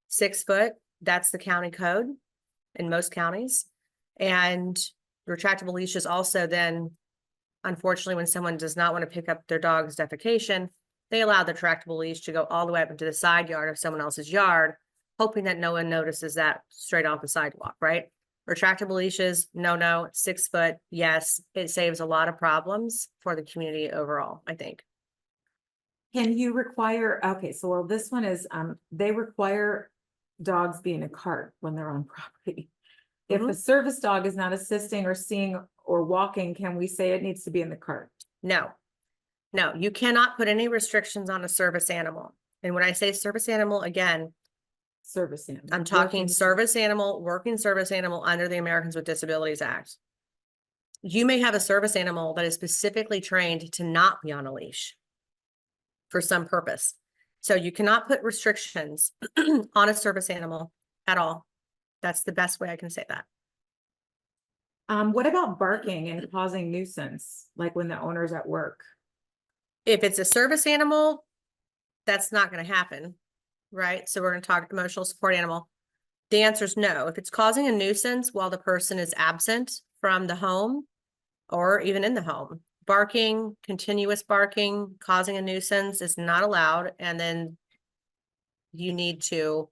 6 foot, that's the county code in most counties. And retractable leashes also then, unfortunately, when someone does not want to pick up their dog's defecation, they allow the retractable leash to go all the way up into the side yard of someone else's yard, hoping that no one notices that straight off the sidewalk, right? Retractable leashes, no, 6 foot, yes, it saves a lot of problems for the community overall, I think. Can you require, okay, so well, this one is, they require dogs be in a cart when they're on property. If a service dog is not assisting or seeing or walking, can we say it needs to be in the cart? No. No, you cannot put any restrictions on a service animal. And when I say service animal, again, Service animal. I'm talking Working service animal, working service animal under the Americans with Disabilities Act. You may have a service animal that is specifically trained to not be on a leash for some purpose. So you cannot put restrictions on a service animal at all. That's the best way I can say that. What about barking and causing nuisance, like when the owner's at work? If it's a service animal, that's not going to happen, right? So we're going to talk emotional support animal. The answer is no. If it's causing a nuisance while the person is absent from the home or even in the home, barking, continuous barking, causing a nuisance is not allowed. And then you need to,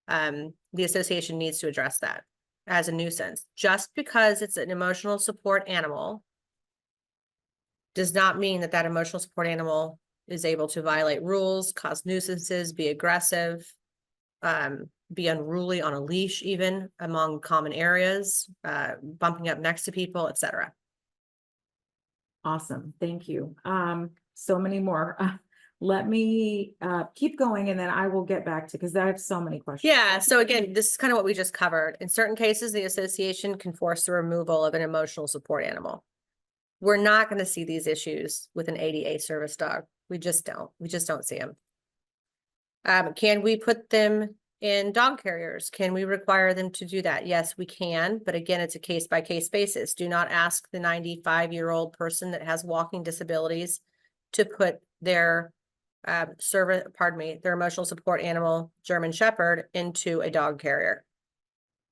the association needs to address that as a nuisance. Just because it's an emotional support animal does not mean that that emotional support animal is able to violate rules, cause nuisances, be aggressive, be unruly on a leash, even among common areas, bumping up next to people, etc. Awesome. Thank you. So many more. Let me keep going and then I will get back to, because I have so many questions. Yeah. So again, this is kind of what we just covered. In certain cases, the association can force the removal of an emotional support animal. We're not going to see these issues with an ADA service dog. We just don't see them. Can we put them in dog carriers? Can we require them to do that? Yes, we can. But again, it's a case by case basis. Do not ask the 95-year-old person that has walking disabilities to put their their emotional support animal, German Shepherd, into a dog carrier.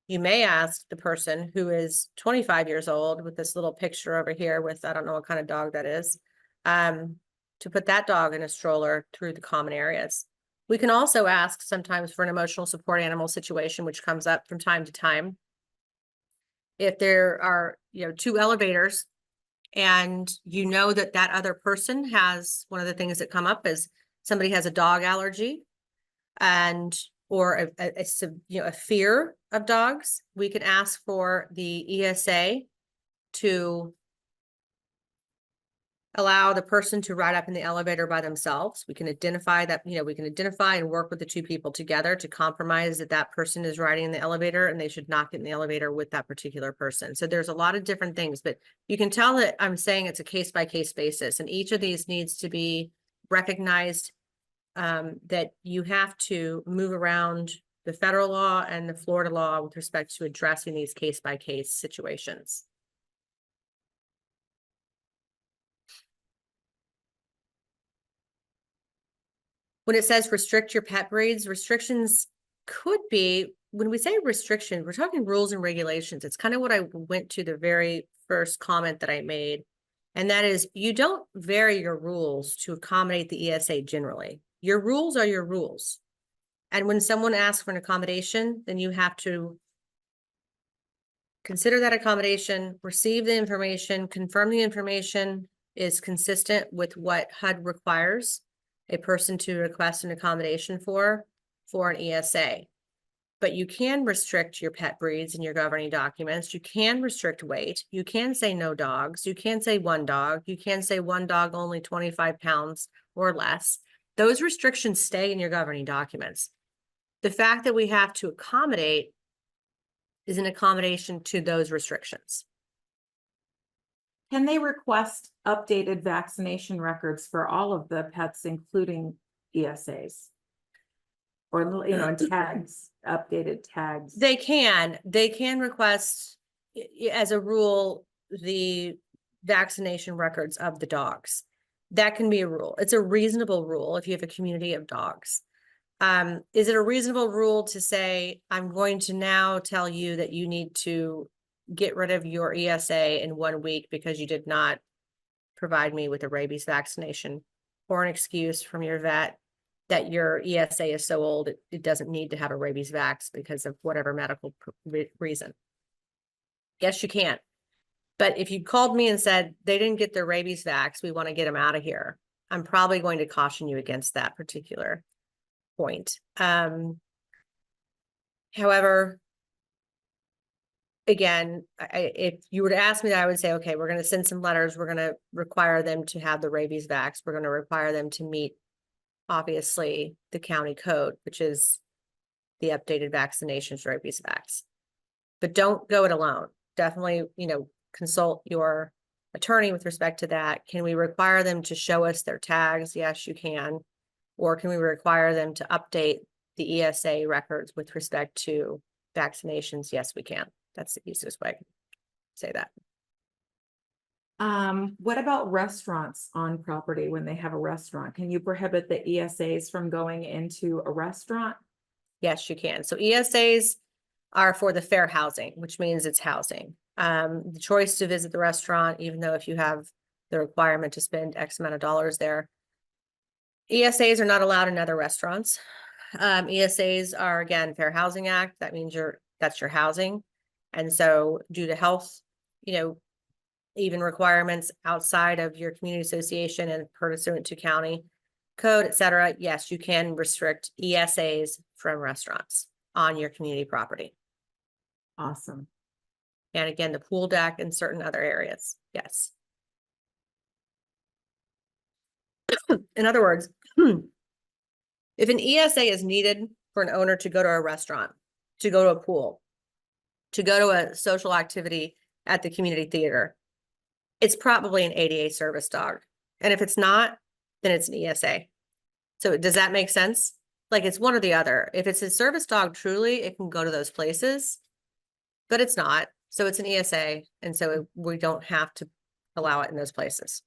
You may ask the person who is 25 years old with this little picture over here with, I don't know what kind of dog that is, to put that dog in a stroller through the common areas. We can also ask sometimes for an emotional support animal situation, which comes up from time to time. If there are, two elevators and you know that that other person has, one of the things that come up is somebody has a dog allergy or a fear of dogs, we can ask for the ESA to allow the person to ride up in the elevator by themselves. We can identify that, we can identify and work with the two people together to compromise that that person is riding in the elevator and they should not get in the elevator with that particular person. So there's a lot of different things, but you can tell that I'm saying it's a case by case basis, and each of these needs to be recognized, that you have to move around the federal law and the Florida law with respect to addressing these case by case situations. When it says restrict your pet breeds, restrictions could be, when we say restriction, we're talking rules and regulations. It's kind of what I went to the very first comment that I made. And that is, you don't vary your rules to accommodate the ESA generally. Your rules are your rules. And when someone asks for an accommodation, then you have to consider that accommodation, receive the information, confirm the information is consistent with what HUD requires a person to request an accommodation for an ESA. But you can restrict your pet breeds in your governing documents. You can restrict weight. You can say no dogs. You can say one dog. You can say one dog only 25 pounds or less. Those restrictions stay in your governing documents. The fact that we have to accommodate is an accommodation to those restrictions. Can they request updated vaccination records for all of the pets, including ESAs? Or, tags, updated tags? They can request, as a rule, the vaccination records of the dogs. That can be a rule. It's a reasonable rule if you have a community of dogs. Is it a reasonable rule to say, I'm going to now tell you that you need to get rid of your ESA in 1 week because you did not provide me with a rabies vaccination, or an excuse from your vet that your ESA is so old it doesn't need to have a rabies vax because of whatever medical reason? Yes, you can. But if you called me and said they didn't get their rabies vax, we want to get them out of here, I'm probably going to caution you against that particular point. However, again, if you were to ask me that, I would say, okay, we're going to send some letters. We're going to require them to have the rabies vax. We're going to require them to meet, obviously, the county code, which is the updated vaccinations, rabies vax. But don't go it alone. Definitely, consult your attorney with respect to that. Can we require them to show us their tags? Yes, you can. Or can we require them to update the ESA records with respect to vaccinations? Yes, we can. That's the easiest way I can say that. What about restaurants on property when they have a restaurant? Can you prohibit the ESAs from going into a restaurant? Yes, you can. So ESAs are for the fair housing, which means it's housing. The choice to visit the restaurant, even though if you have the requirement to spend X amount of dollars there, ESAs are not allowed in other restaurants. ESAs are, again, Fair Housing Act. That means that's your housing. And so due to health, even requirements outside of your community association and pursuant to county code, et cetera, yes, you can restrict ESAs from restaurants on your community property. Awesome. And again, the pool deck and certain other areas. Yes. In other words, if an ESA is needed for an owner to go to a restaurant, to go to a pool, to go to a social activity at the community theater, it's probably an ADA service dog. And if it's not, then it's an ESA. So does that make sense? Like it's one or the other. If it's a service dog, truly, it can go to those places, but it's not. So it's an ESA. And so we don't have to allow it in those places.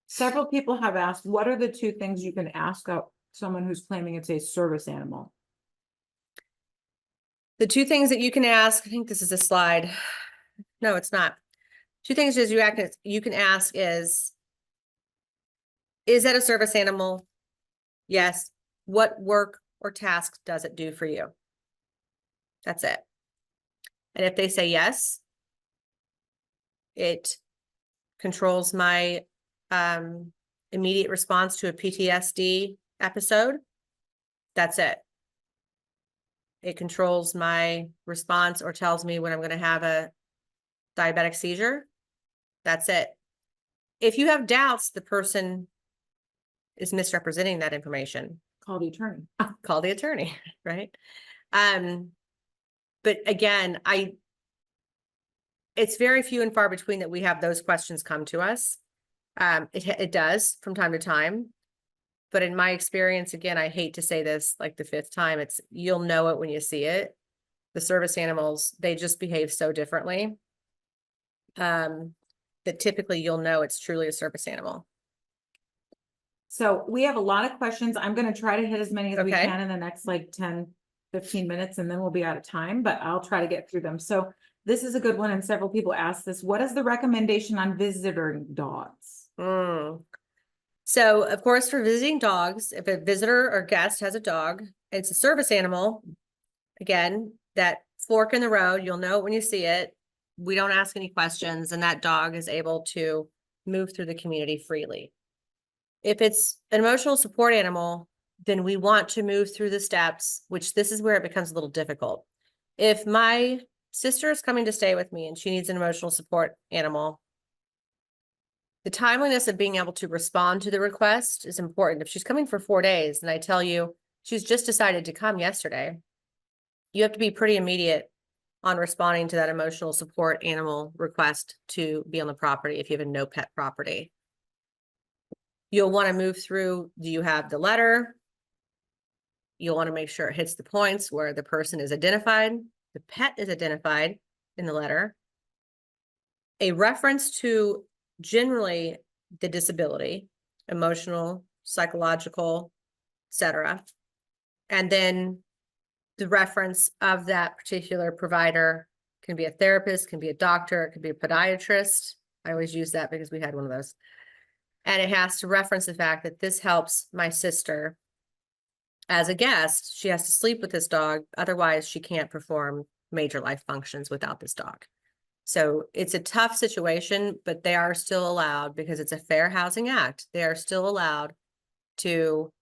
Several people have asked, what are the two things you can ask of someone who's claiming it's a service animal? The two things that you can ask, I think this is a slide. No, it's not. Two things is you can ask is that a service animal? Yes. What work or task does it do for you? That's it. And if they say yes, it controls my immediate response to a PTSD episode. That's it. It controls my response or tells me when I'm going to have a diabetic seizure. That's it. If you have doubts, the person is misrepresenting that information. Call the attorney. Call the attorney, right? But again, it's very few and far between that we have those questions come to us. It does from time to time. But in my experience, again, I hate to say this like the fifth time, you'll know it when you see it. The service animals, they just behave so differently. That typically you'll know it's truly a service animal. So we have a lot of questions. I'm going to try to hit as many as we Okay. can in the next like 10, 15 minutes, and then we'll be out of time, but I'll try to get through them. So this is a good one. And several people asked this. What is the recommendation on visitor dogs? So of course, for visiting dogs, if a visitor or guest has a dog, it's a service animal. Again, that fork in the road, you'll know it when you see it. We don't ask any questions, and that dog is able to move through the community freely. If it's an emotional support animal, then we want to move through the steps, which this is where it becomes a little difficult. If my sister is coming to stay with me and she needs an emotional support animal, the timeliness of being able to respond to the request is important. If she's coming for 4 days and I tell you she's just decided to come yesterday, you have to be pretty immediate on responding to that emotional support animal request to be on the property if you have a no pet property. You'll want to move through, do you have the letter? You'll want to make sure it hits the points where the person is identified, the pet is identified in the letter, a reference to generally the disability, emotional, psychological, etc. And then the reference of that particular provider can be a therapist, can be a doctor, it could be a podiatrist. I always use that because we had one of those. And it has to reference the fact that this helps my sister as a guest. She has to sleep with this dog. Otherwise, she can't perform major life functions without this dog. So it's a tough situation, but they are still allowed because it's a Fair Housing Act. They are still allowed to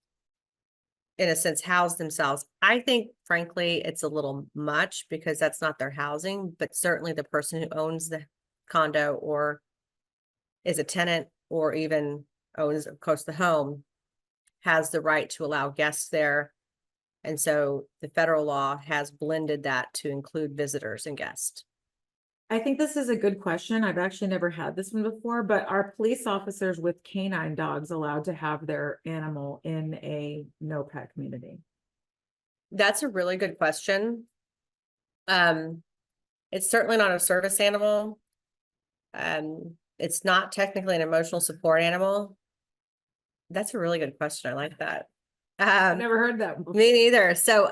in a sense, house themselves. I think, frankly, it's a little much because that's not their housing, but certainly the person who owns the condo or is a tenant or even owns, of course, the home has the right to allow guests there. And so the federal law has blended that to include visitors and guests. I think this is a good question. I've actually never had this one before, but are police officers with canine dogs allowed to have their animal in a no pet community? That's a really good question. It's certainly not a service animal. It's not technically an emotional support animal. That's a really good question. I like that. I've never heard that before. Me neither. So,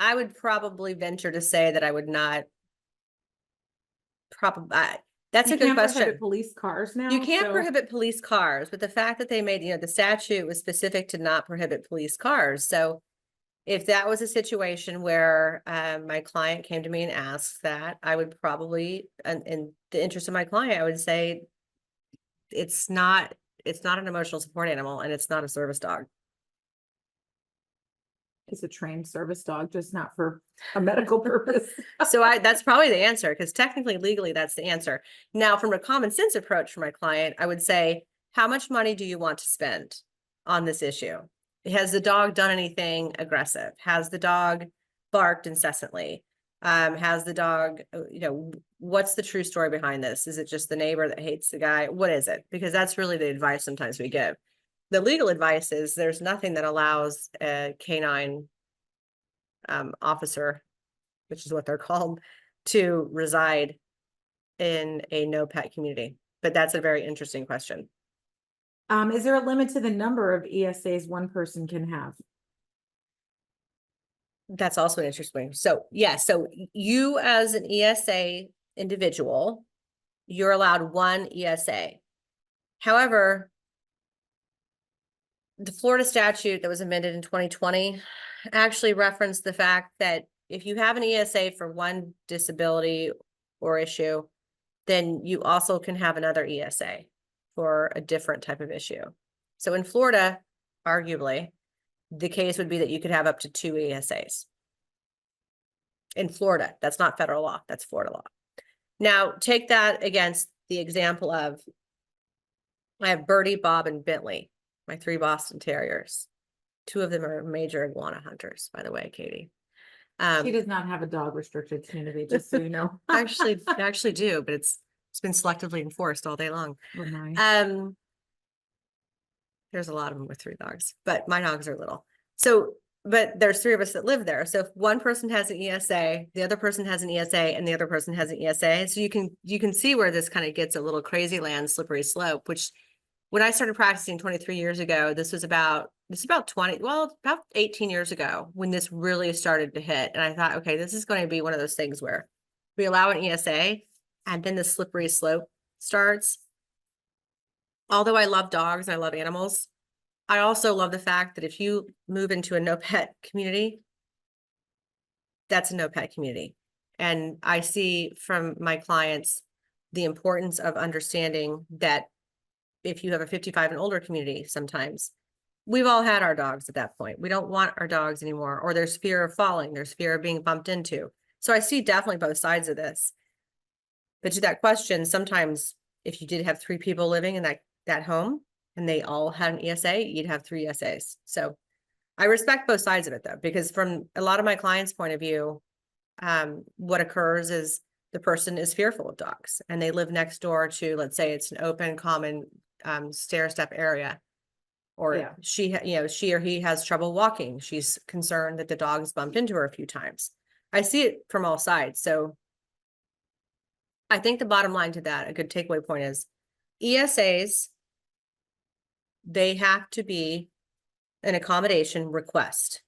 I would probably venture to say that I would not. Probably, that's a good question. Prohibit police cars now. You can't prohibit police cars, but the fact that they made, the statute was specific to not prohibit police cars. So if that was a situation where my client came to me and asked that, I would probably, in the interest of my client, I would say it's not an emotional support animal and it's not a service dog. It's a trained service dog, just not for a medical purpose. So that's probably the answer, because technically, legally, that's the answer. Now, from a common sense approach for my client, I would say, how much money do you want to spend on this issue? Has the dog done anything aggressive? Has the dog barked incessantly? Has the dog, what's the true story behind this? Is it just the neighbor that hates the guy? What is it? Because that's really the advice sometimes we give. The legal advice is there's nothing that allows a canine officer, which is what they're called, to reside in a no pet community. But that's a very interesting question. Is there a limit to the number of ESAs one person can have? That's also an interesting. So yeah, so you as an ESA individual, you're allowed one ESA. However, the Florida statute that was amended in 2020 actually referenced the fact that if you have an ESA for one disability or issue, then you also can have another ESA for a different type of issue. So in Florida, arguably, the case would be that you could have up to 2 ESAs. In Florida, that's not federal law, that's Florida law. Now, take that against the example of, I have Birdie, Bob, and Bentley, my 3 Boston Terriers. 2 of them are major iguana hunters, by the way, Katie. She does not have a dog restricted community, just so you know. I actually do, but it's been selectively enforced all day long. Oh, nice. There's a lot of them with 3 dogs, but my dogs are little. So, but there's 3 of us that live there. So if one person has an ESA, the other person has an ESA, and the other person has an ESA. So you can see where this kind of gets a little crazy land, slippery slope, which when I started practicing 23 years ago, this was about 18 years ago when this really started to hit. And I thought, okay, this is going to be one of those things where we allow an ESA and then the slippery slope starts. Although I love dogs, I love animals, I also love the fact that if you move into a no pet community, that's a no pet community. And I see from my clients the importance of understanding that if you have a 55 and older community, sometimes we've all had our dogs at that point. We don't want our dogs anymore, or there's fear of falling, there's fear of being bumped into. So I see definitely both sides of this. But to that question, sometimes if you did have 3 people living in that home and they all had an ESA, you'd have 3 ESAs. So I respect both sides of it though, because from a lot of my clients' point of view, what occurs is the person is fearful of dogs and they live next door to, let's say it's an open common stair step area, or she or he has trouble walking. She's concerned that the dog's bumped into her a few times. I see it from all sides. So I think the bottom line to that, a good takeaway point is ESAs, they have to be an accommodation request.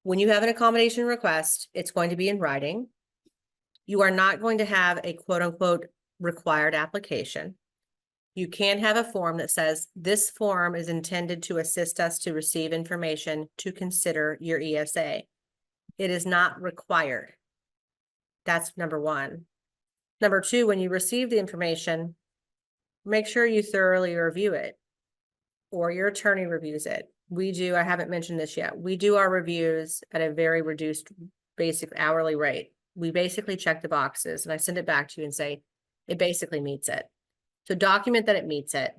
When you have an accommodation request, it's going to be in writing. You are not going to have a quote unquote required application. You can have a form that says this form is intended to assist us to receive information to consider your ESA. It is not required. That's number 1. Number 2, when you receive the information, make sure you thoroughly review it. or your attorney reviews it. I haven't mentioned this yet. We do our reviews at a very reduced basic hourly rate. We basically check the boxes and I send it back to you and say, it basically meets it. So document that it meets it.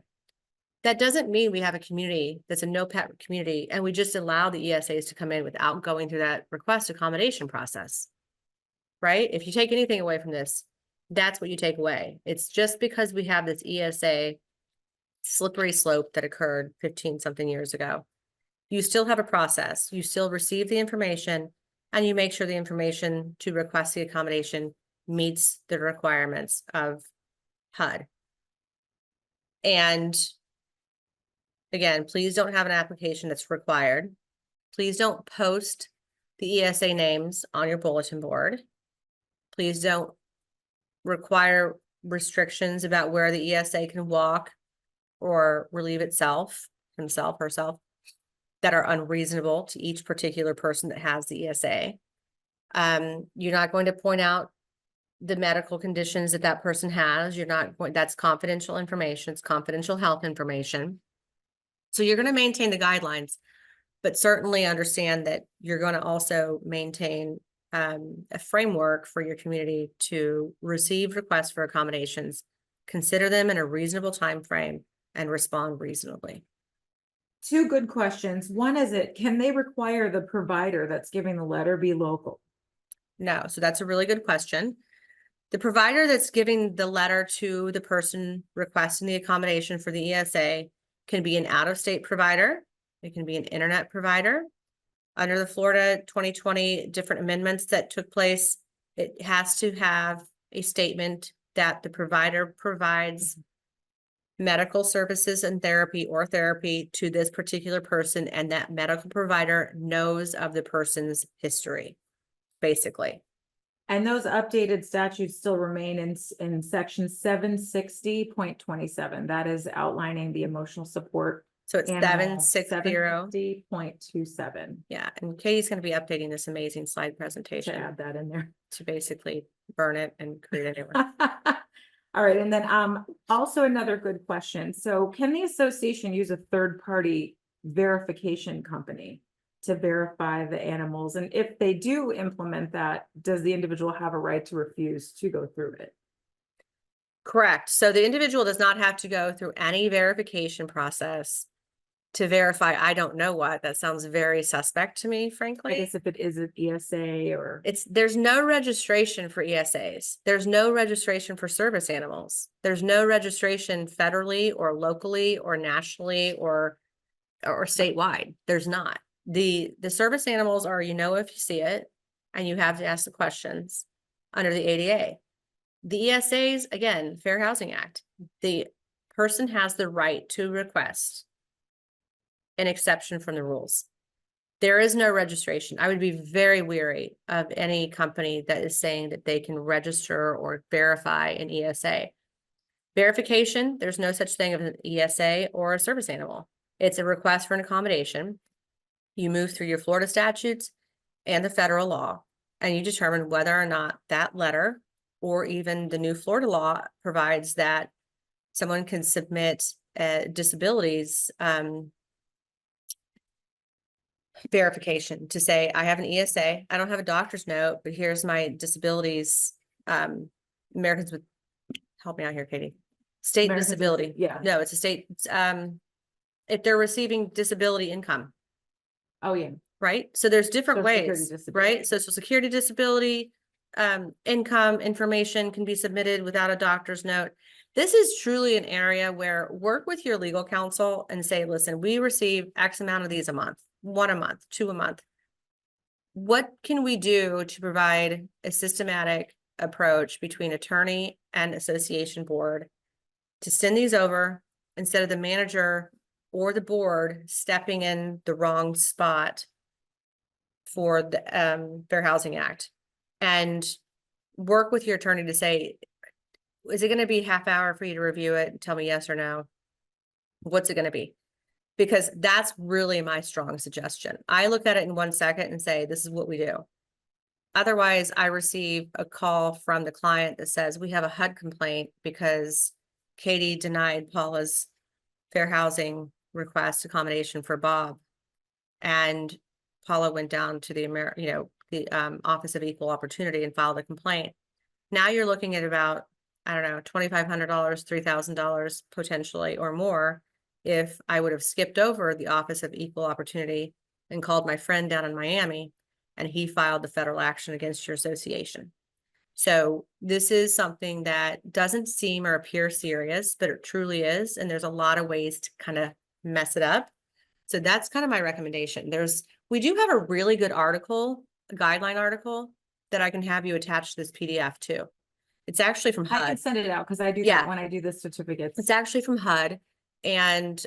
That doesn't mean we have a community that's a no pet community and we just allow the ESAs to come in without going through that request accommodation process. Right? If you take anything away from this, that's what you take away. It's just because we have this ESA slippery slope that occurred 15 something years ago. You still have a process. You still receive the information and you make sure the information to request the accommodation meets the requirements of HUD. And again, please don't have an application that's required. Please don't post the ESA names on your bulletin board. Please don't require restrictions about where the ESA can walk or relieve itself, himself, herself, that are unreasonable to each particular person that has the ESA. You're not going to point out the medical conditions that that person has. You're not going, that's confidential information. It's confidential health information. So you're going to maintain the guidelines, but certainly understand that you're going to also maintain a framework for your community to receive requests for accommodations, consider them in a reasonable time frame, and respond reasonably. Two good questions. One is can they require the provider that's giving the letter be local? No, so that's a really good question. The provider that's giving the letter to the person requesting the accommodation for the ESA can be an out-of-state provider. It can be an internet provider. Under the Florida 2020 different amendments that took place, it has to have a statement that the provider provides medical services and therapy or therapy to this particular person, and that medical provider knows of the person's history, basically. And those updated statutes still remain in section 760.27. That is outlining the emotional support. So it's 760. 760.27. Yeah, and Katie's going to be updating this amazing slide presentation To add that in there. to basically burn it and create it anywhere. All right, and then also another good question. So can the association use a third-party verification company to verify the animals? And if they do implement that, does the individual have a right to refuse to go through it? Correct. So the individual does not have to go through any verification process to verify. I don't know what. That sounds very suspect to me, frankly. I guess if it is an ESA or. There's no registration for ESAs. There's no registration for service animals. There's no registration federally or locally or nationally or statewide. There's not. The service animals are, if you see it, and you have to ask the questions under the ADA. The ESAs, again, Fair Housing Act, the person has the right to request an exception from the rules. There is no registration. I would be very wary of any company that is saying that they can register or verify an ESA. Verification, there's no such thing as an ESA or a service animal. It's a request for an accommodation. You move through your Florida statutes and the federal law, and you determine whether or not that letter or even the new Florida law provides that someone can submit disabilities verification to say, I have an ESA, I don't have a doctor's note, but here's my disabilities. Americans with, help me out here, Katie. State Americans disability. with, yeah. No, it's a state, if they're receiving disability income. Oh, yeah. Right? So there's different Social Security ways, disability. right? Social Security disability, income information can be submitted without a doctor's note. This is truly an area where work with your legal counsel and say, listen, we receive X amount of these a month, 1 a month, 2 a month. What can we do to provide a systematic approach between attorney and association board to send these over instead of the manager or the board stepping in the wrong spot for the Fair Housing Act, and work with your attorney to say, is it going to be half hour for you to review it and tell me yes or no? What's it going to be? Because that's really my strong suggestion. I look at it in 1 second and say, this is what we do. Otherwise, I receive a call from the client that says, we have a HUD complaint because Katie denied Paula's fair housing request accommodation for Bob. And Paula went down to the Office of Equal Opportunity and filed a complaint. Now you're looking at about, I don't know, $2,500, $3,000 potentially or more if I would have skipped over the Office of Equal Opportunity and called my friend down in Miami and he filed the federal action against your association. So this is something that doesn't seem or appear serious, but it truly is. And there's a lot of ways to kind of mess it up. So that's kind of my recommendation. We do have a really good article, a guideline article that I can have you attach to this PDF to. It's actually from I can HUD. send it out because I do Yeah. that when I do the certificates. It's actually from HUD, and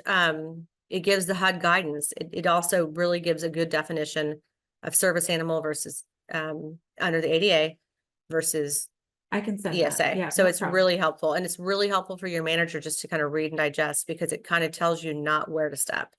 it gives the HUD guidance. It also really gives a good definition of service animal versus under the ADA versus I can send ESA. that. Yeah, So no it's problem. really helpful, and it's really helpful for your manager just to kind of read and digest because it kind of tells you not where to step.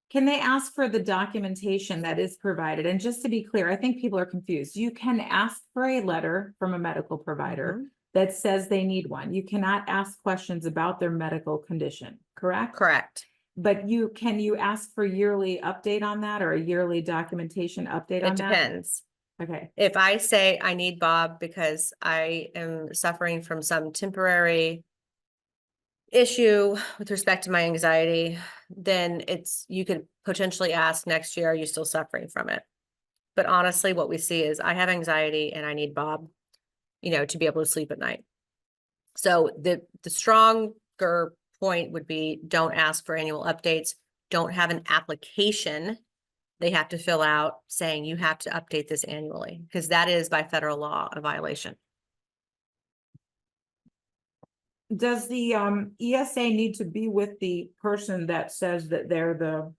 Can they ask for the documentation that is provided? And just to be clear, I think people are confused. You can ask for a letter from a medical provider that says they need one. You cannot ask questions about their medical condition, correct? Correct. But can you ask for yearly update on that or a yearly documentation update on It that? depends. Okay. If I say I need Bob because I am suffering from some temporary issue with respect to my anxiety, then you could potentially ask next year, are you still suffering from it? But honestly, what we see is I have anxiety and I need Bob, to be able to sleep at night. So the stronger point would be don't ask for annual updates. Don't have an application they have to fill out saying you have to update this annually because that is by federal law a violation. Does the ESA need to be with the person that says that they're the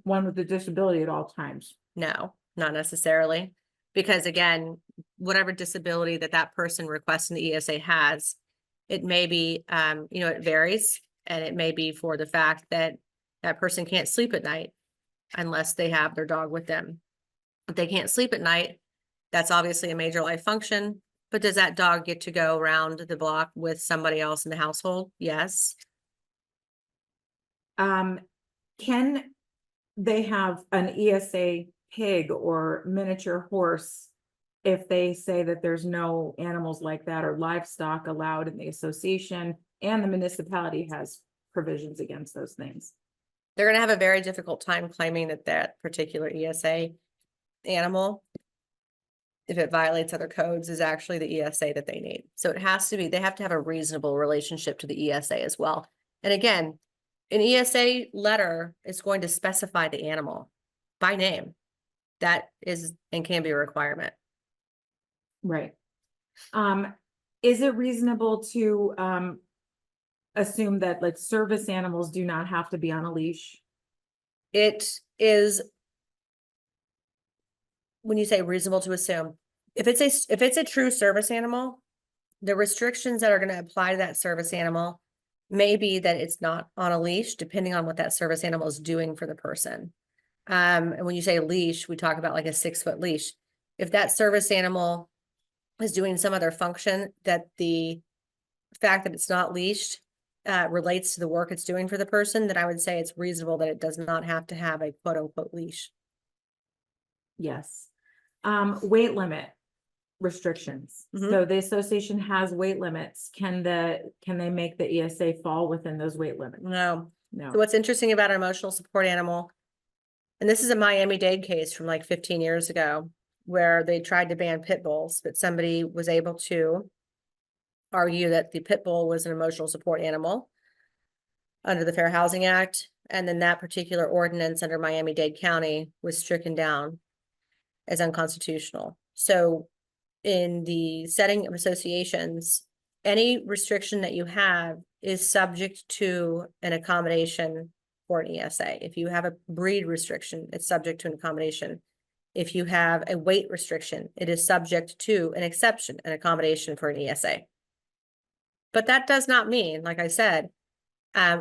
one with the disability at all times? No, not necessarily. Because again, whatever disability that person requesting the ESA has, it may be, it varies. And it may be for the fact that that person can't sleep at night unless they have their dog with them. If they can't sleep at night, that's obviously a major life function. But does that dog get to go around the block with somebody else in the household? Yes. Can they have an ESA pig or miniature horse if they say that there's no animals like that or livestock allowed in the association and the municipality has provisions against those things? They're going to have a very difficult time claiming that particular ESA animal, if it violates other codes, is actually the ESA that they need. So they have to have a reasonable relationship to the ESA as well. And again, an ESA letter is going to specify the animal by name. That is and can be a requirement. Right. Is it reasonable to assume that like service animals do not have to be on a leash? It is, when you say reasonable to assume, if it's a true service animal, the restrictions that are going to apply to that service animal may be that it's not on a leash, depending on what that service animal is doing for the person. And when you say leash, we talk about like a 6-foot leash. If that service animal is doing some other function that the fact that it's not leashed relates to the work it's doing for the person, then I would say it's reasonable that it does not have to have a quote unquote leash. Yes. Weight limit restrictions. So the association has weight limits. Can they make the ESA fall within those weight limits? No. No. So what's interesting about an emotional support animal, and this is a Miami-Dade case from like 15 years ago, where they tried to ban pit bulls, but somebody was able to argue that the pit bull was an emotional support animal under the Fair Housing Act. And then that particular ordinance under Miami-Dade County was stricken down as unconstitutional. So in the setting of associations, any restriction that you have is subject to an accommodation for an ESA. If you have a breed restriction, it's subject to an accommodation. If you have a weight restriction, it is subject to an exception, an accommodation for an ESA. But that does not mean, like I said,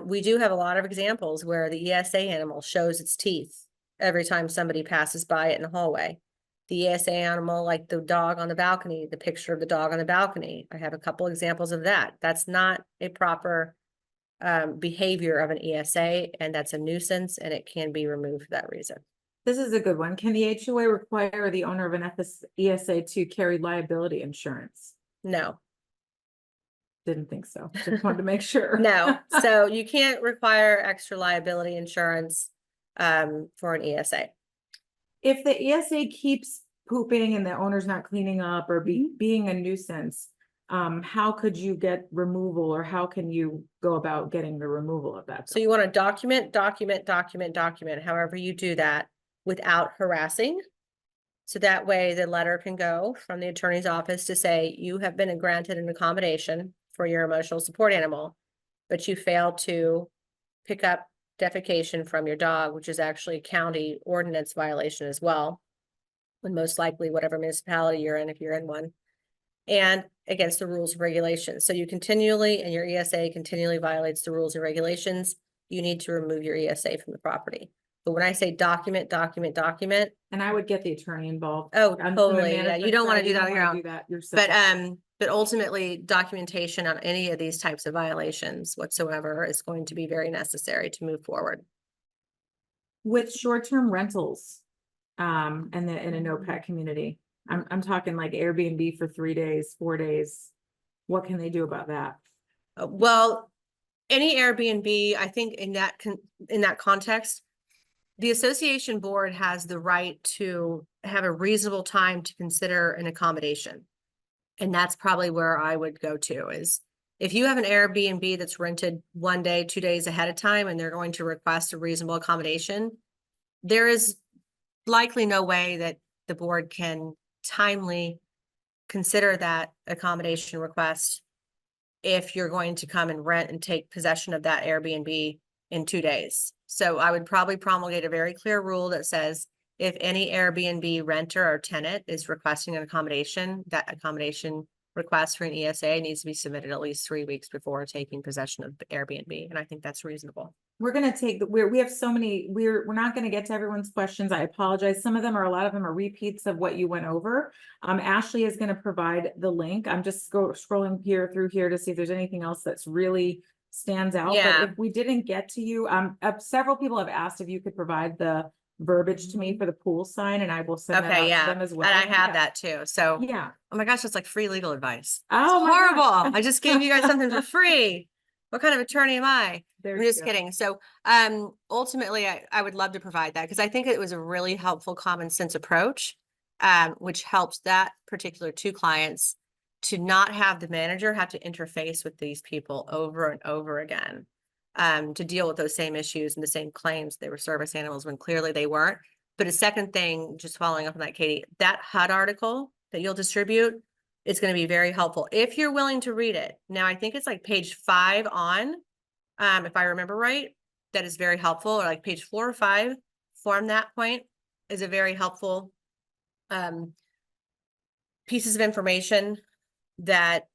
we do have a lot of examples where the ESA animal shows its teeth every time somebody passes by it in the hallway. The ESA animal, like the dog on the balcony, the picture of the dog on the balcony. I have a couple examples of that. That's not a proper behavior of an ESA, and that's a nuisance, and it can be removed for that reason. This is a good one. Can the HOA require the owner of an ESA to carry liability insurance? No, Didn't think so. Just wanted to make sure. no. So you can't require extra liability insurance for an ESA. If the ESA keeps pooping and the owner's not cleaning up or being a nuisance, how could you get removal, or how can you go about getting the removal of that? So you want to document, however you do that without harassing. So that way the letter can go from the attorney's office to say you have been granted an accommodation for your emotional support animal, but you failed to pick up defecation from your dog, which is actually a county ordinance violation as well. And most likely whatever municipality you're in, if you're in one, and against the rules and regulations. So you continually, and your ESA continually violates the rules and regulations, you need to remove your ESA from the property. But when I say document, And I would get the attorney involved. oh, On the totally, yeah, management you don't want side, to do that on your wanna own. do that yourself. But ultimately, documentation on any of these types of violations whatsoever is going to be very necessary to move forward. With short-term rentals, and in a no pet community, I'm talking like Airbnb for 3 days, 4 days. What can they do about that? Well, any Airbnb, I think in that context, the association board has the right to have a reasonable time to consider an accommodation. And that's probably where I would go to, is if you have an Airbnb that's rented 1 day, 2 days ahead of time, and they're going to request a reasonable accommodation, there is likely no way that the board can timely consider that accommodation request if you're going to come and rent and take possession of that Airbnb in 2 days. So I would probably promulgate a very clear rule that says if any Airbnb renter or tenant is requesting an accommodation, that accommodation request for an ESA needs to be submitted at least 3 weeks before taking possession of the Airbnb. And I think that's reasonable. We're gonna take, we have so many, we're not gonna get to everyone's questions. I apologize. Some of them are, a lot of them are repeats of what you went over. Ashley is gonna provide the link. I'm just scrolling through here to see if there's anything else that's really stands out. Yeah. But if we didn't get to you, several people have asked if you could provide the verbiage to me for the pool sign, and I will send that out Okay, to yeah, them as well. and I have Yeah. that too. So, Yeah. oh my gosh, it's like free legal advice. Oh, my Horrible. gosh. I just gave you guys something for free. What kind of attorney am I? There I'm you just go. kidding. So, ultimately, I would love to provide that because I think it was a really helpful common sense approach, which helps that particular 2 clients to not have the manager have to interface with these people over and over again, to deal with those same issues and the same claims they were service animals when clearly they weren't. But a second thing, just following up on that, Katie, that HUD article that you'll distribute is going to be very helpful if you're willing to read it. Now, I think it's like page 5 on, if I remember right, that is very helpful, or like page 4 or 5 from that point is a very helpful pieces of information that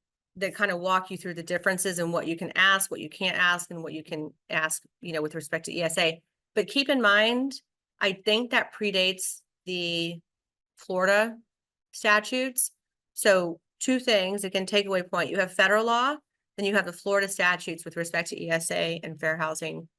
kind of walk you through the differences in what you can ask, what you can't ask, and what you can ask, with respect to ESA. But keep in mind, I think that predates the Florida statutes. So 2 things, again, takeaway point, you have federal law, then you have the Florida statutes with respect to ESA and fair housing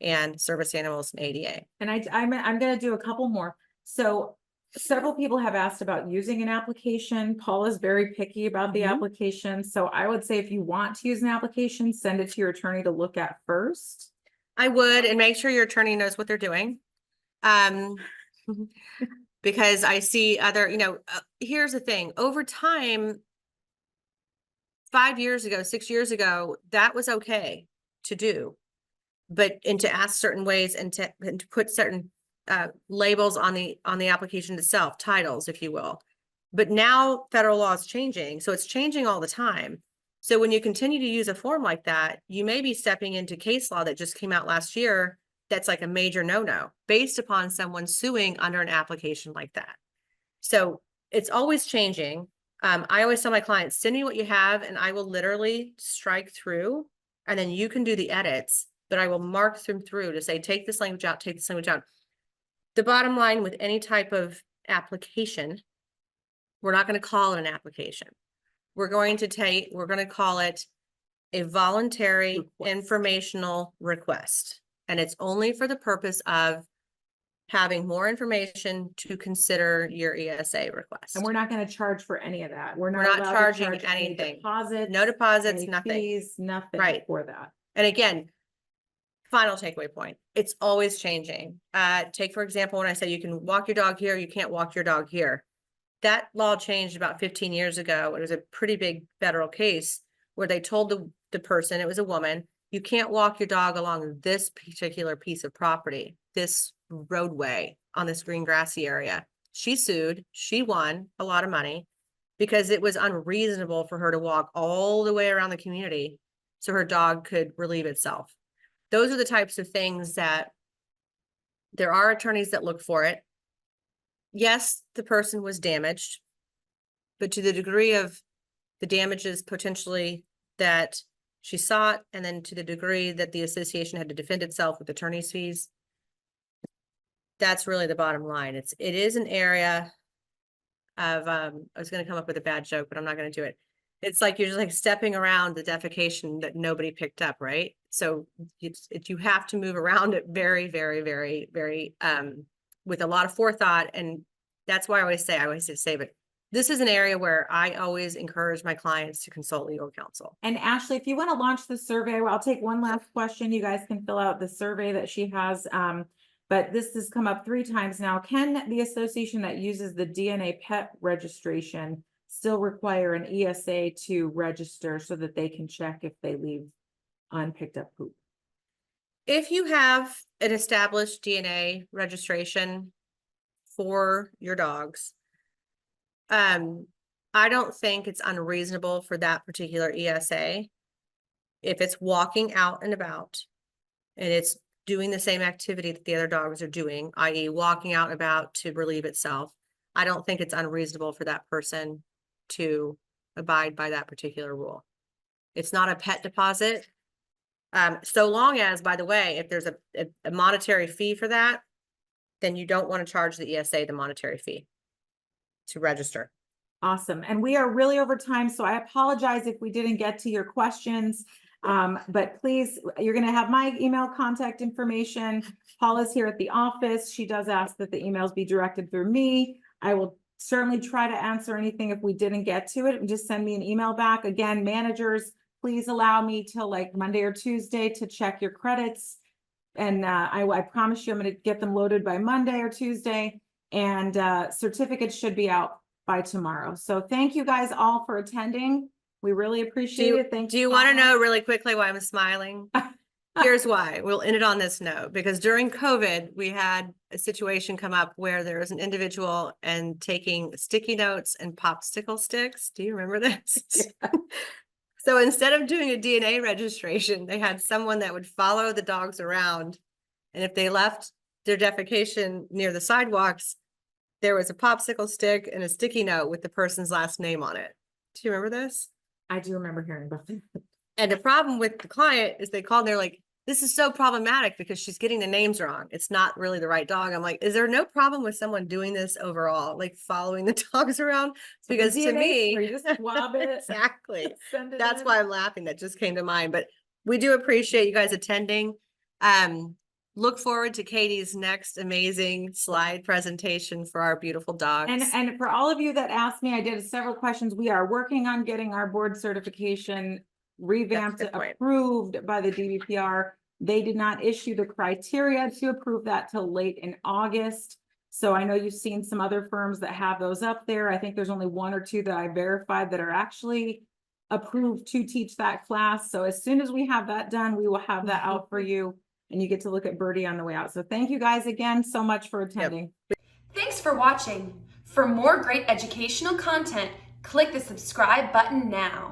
and service animals and ADA. And I'm gonna do a couple more. So several people have asked about using an application. Paula's very picky about the application. So I would say if you want to use an application, send it to your attorney to look at first. I would, and make sure your attorney knows what they're doing. Because I see other, here's the thing, over time, 5 years ago, 6 years ago, that was okay to do. And to ask certain ways and to put certain labels on the application itself, titles, if you will. But now federal law is changing, so it's changing all the time. So when you continue to use a form like that, you may be stepping into case law that just came out last year that's like a major no-no based upon someone suing under an application like that. So it's always changing. I always tell my clients, send me what you have and I will literally strike through, and then you can do the edits, but I will mark them through to say, take this language out, take this language out. The bottom line with any type of application, we're not going to call it an application. We're going to call it a voluntary Request. informational request. And it's only for the purpose of having more information to consider your ESA request. And we're not gonna charge for any of that. We're We're not not allowed to charging charge any anything. deposits. No deposits, any nothing. fees, nothing Right. for that. And again, final takeaway point, it's always changing. Take, for example, when I say you can walk your dog here, you can't walk your dog here. That law changed about 15 years ago. It was a pretty big federal case where they told the person, it was a woman, you can't walk your dog along this particular piece of property, this roadway on this green grassy area. She sued, she won a lot of money because it was unreasonable for her to walk all the way around the community so her dog could relieve itself. Those are the types of things that there are attorneys that look for it. Yes, the person was damaged, but to the degree of the damages potentially that she sought, and then to the degree that the association had to defend itself with attorney's fees, that's really the bottom line. It is an area of, I was going to come up with a bad joke, but I'm not going to do it. It's like, you're just like stepping around the defecation that nobody picked up, right? So you have to move around it very, very, very, very, with a lot of forethought. And that's why I always say, but this is an area where I always encourage my clients to consult legal counsel. And Ashley, if you want to launch the survey, I'll take one last question. You guys can fill out the survey that she has. But this has come up 3 times now. Can the association that uses the DNA pet registration still require an ESA to register so that they can check if they leave unpicked up poop? If you have an established DNA registration for your dogs, I don't think it's unreasonable for that particular ESA, if it's walking out and about and it's doing the same activity that the other dogs are doing, i.e. walking out and about to relieve itself, I don't think it's unreasonable for that person to abide by that particular rule. It's not a pet deposit. So long as, by the way, if there's a monetary fee for that, then you don't want to charge the ESA the monetary fee to register. Awesome. And we are really over time, so I apologize if we didn't get to your questions. But please, you're going to have my email contact information. Paula's here at the office. She does ask that the emails be directed through me. I will certainly try to answer anything if we didn't get to it. Just send me an email back. Again, managers, please allow me till like Monday or Tuesday to check your credits. And I promise you I'm going to get them loaded by Monday or Tuesday. And certificates should be out by tomorrow. So thank you guys all for attending. We really appreciate it. Thank you. Do you want to know really quickly why I'm smiling? Here's why. We'll end it on this note, because during COVID, we had a situation come up where there was an individual and taking sticky notes and popsicle sticks. Do you remember this? Yeah. So instead of doing a DNA registration, they had someone that would follow the dogs around. And if they left their defecation near the sidewalks, there was a popsicle stick and a sticky note with the person's last name on it. Do you remember this? I do remember hearing about that. And the problem with the client is they called and they're like, this is so problematic because she's getting the names wrong. It's not really the right dog. I'm like, is there no problem with someone doing this overall, like following the dogs around? Because to me, you just swab it. exactly. Send it That's in. why I'm laughing. That just came to mind. But we do appreciate you guys attending. Look forward to Katie's next amazing slide presentation for our beautiful dogs. And for all of you that asked me, I did several questions. We are working on getting our board certification revamped, That's a good point. approved by the DBPR. They did not issue the criteria to approve that till late in August. So I know you've seen some other firms that have those up there. I think there's only 1 or 2 that I verified that are actually approved to teach that class. So as soon as we have that done, we will have that out for you. And you get to look at Birdie on the way out. So thank you guys again so much for attending. Thanks for watching. For more great educational content, click the subscribe button now.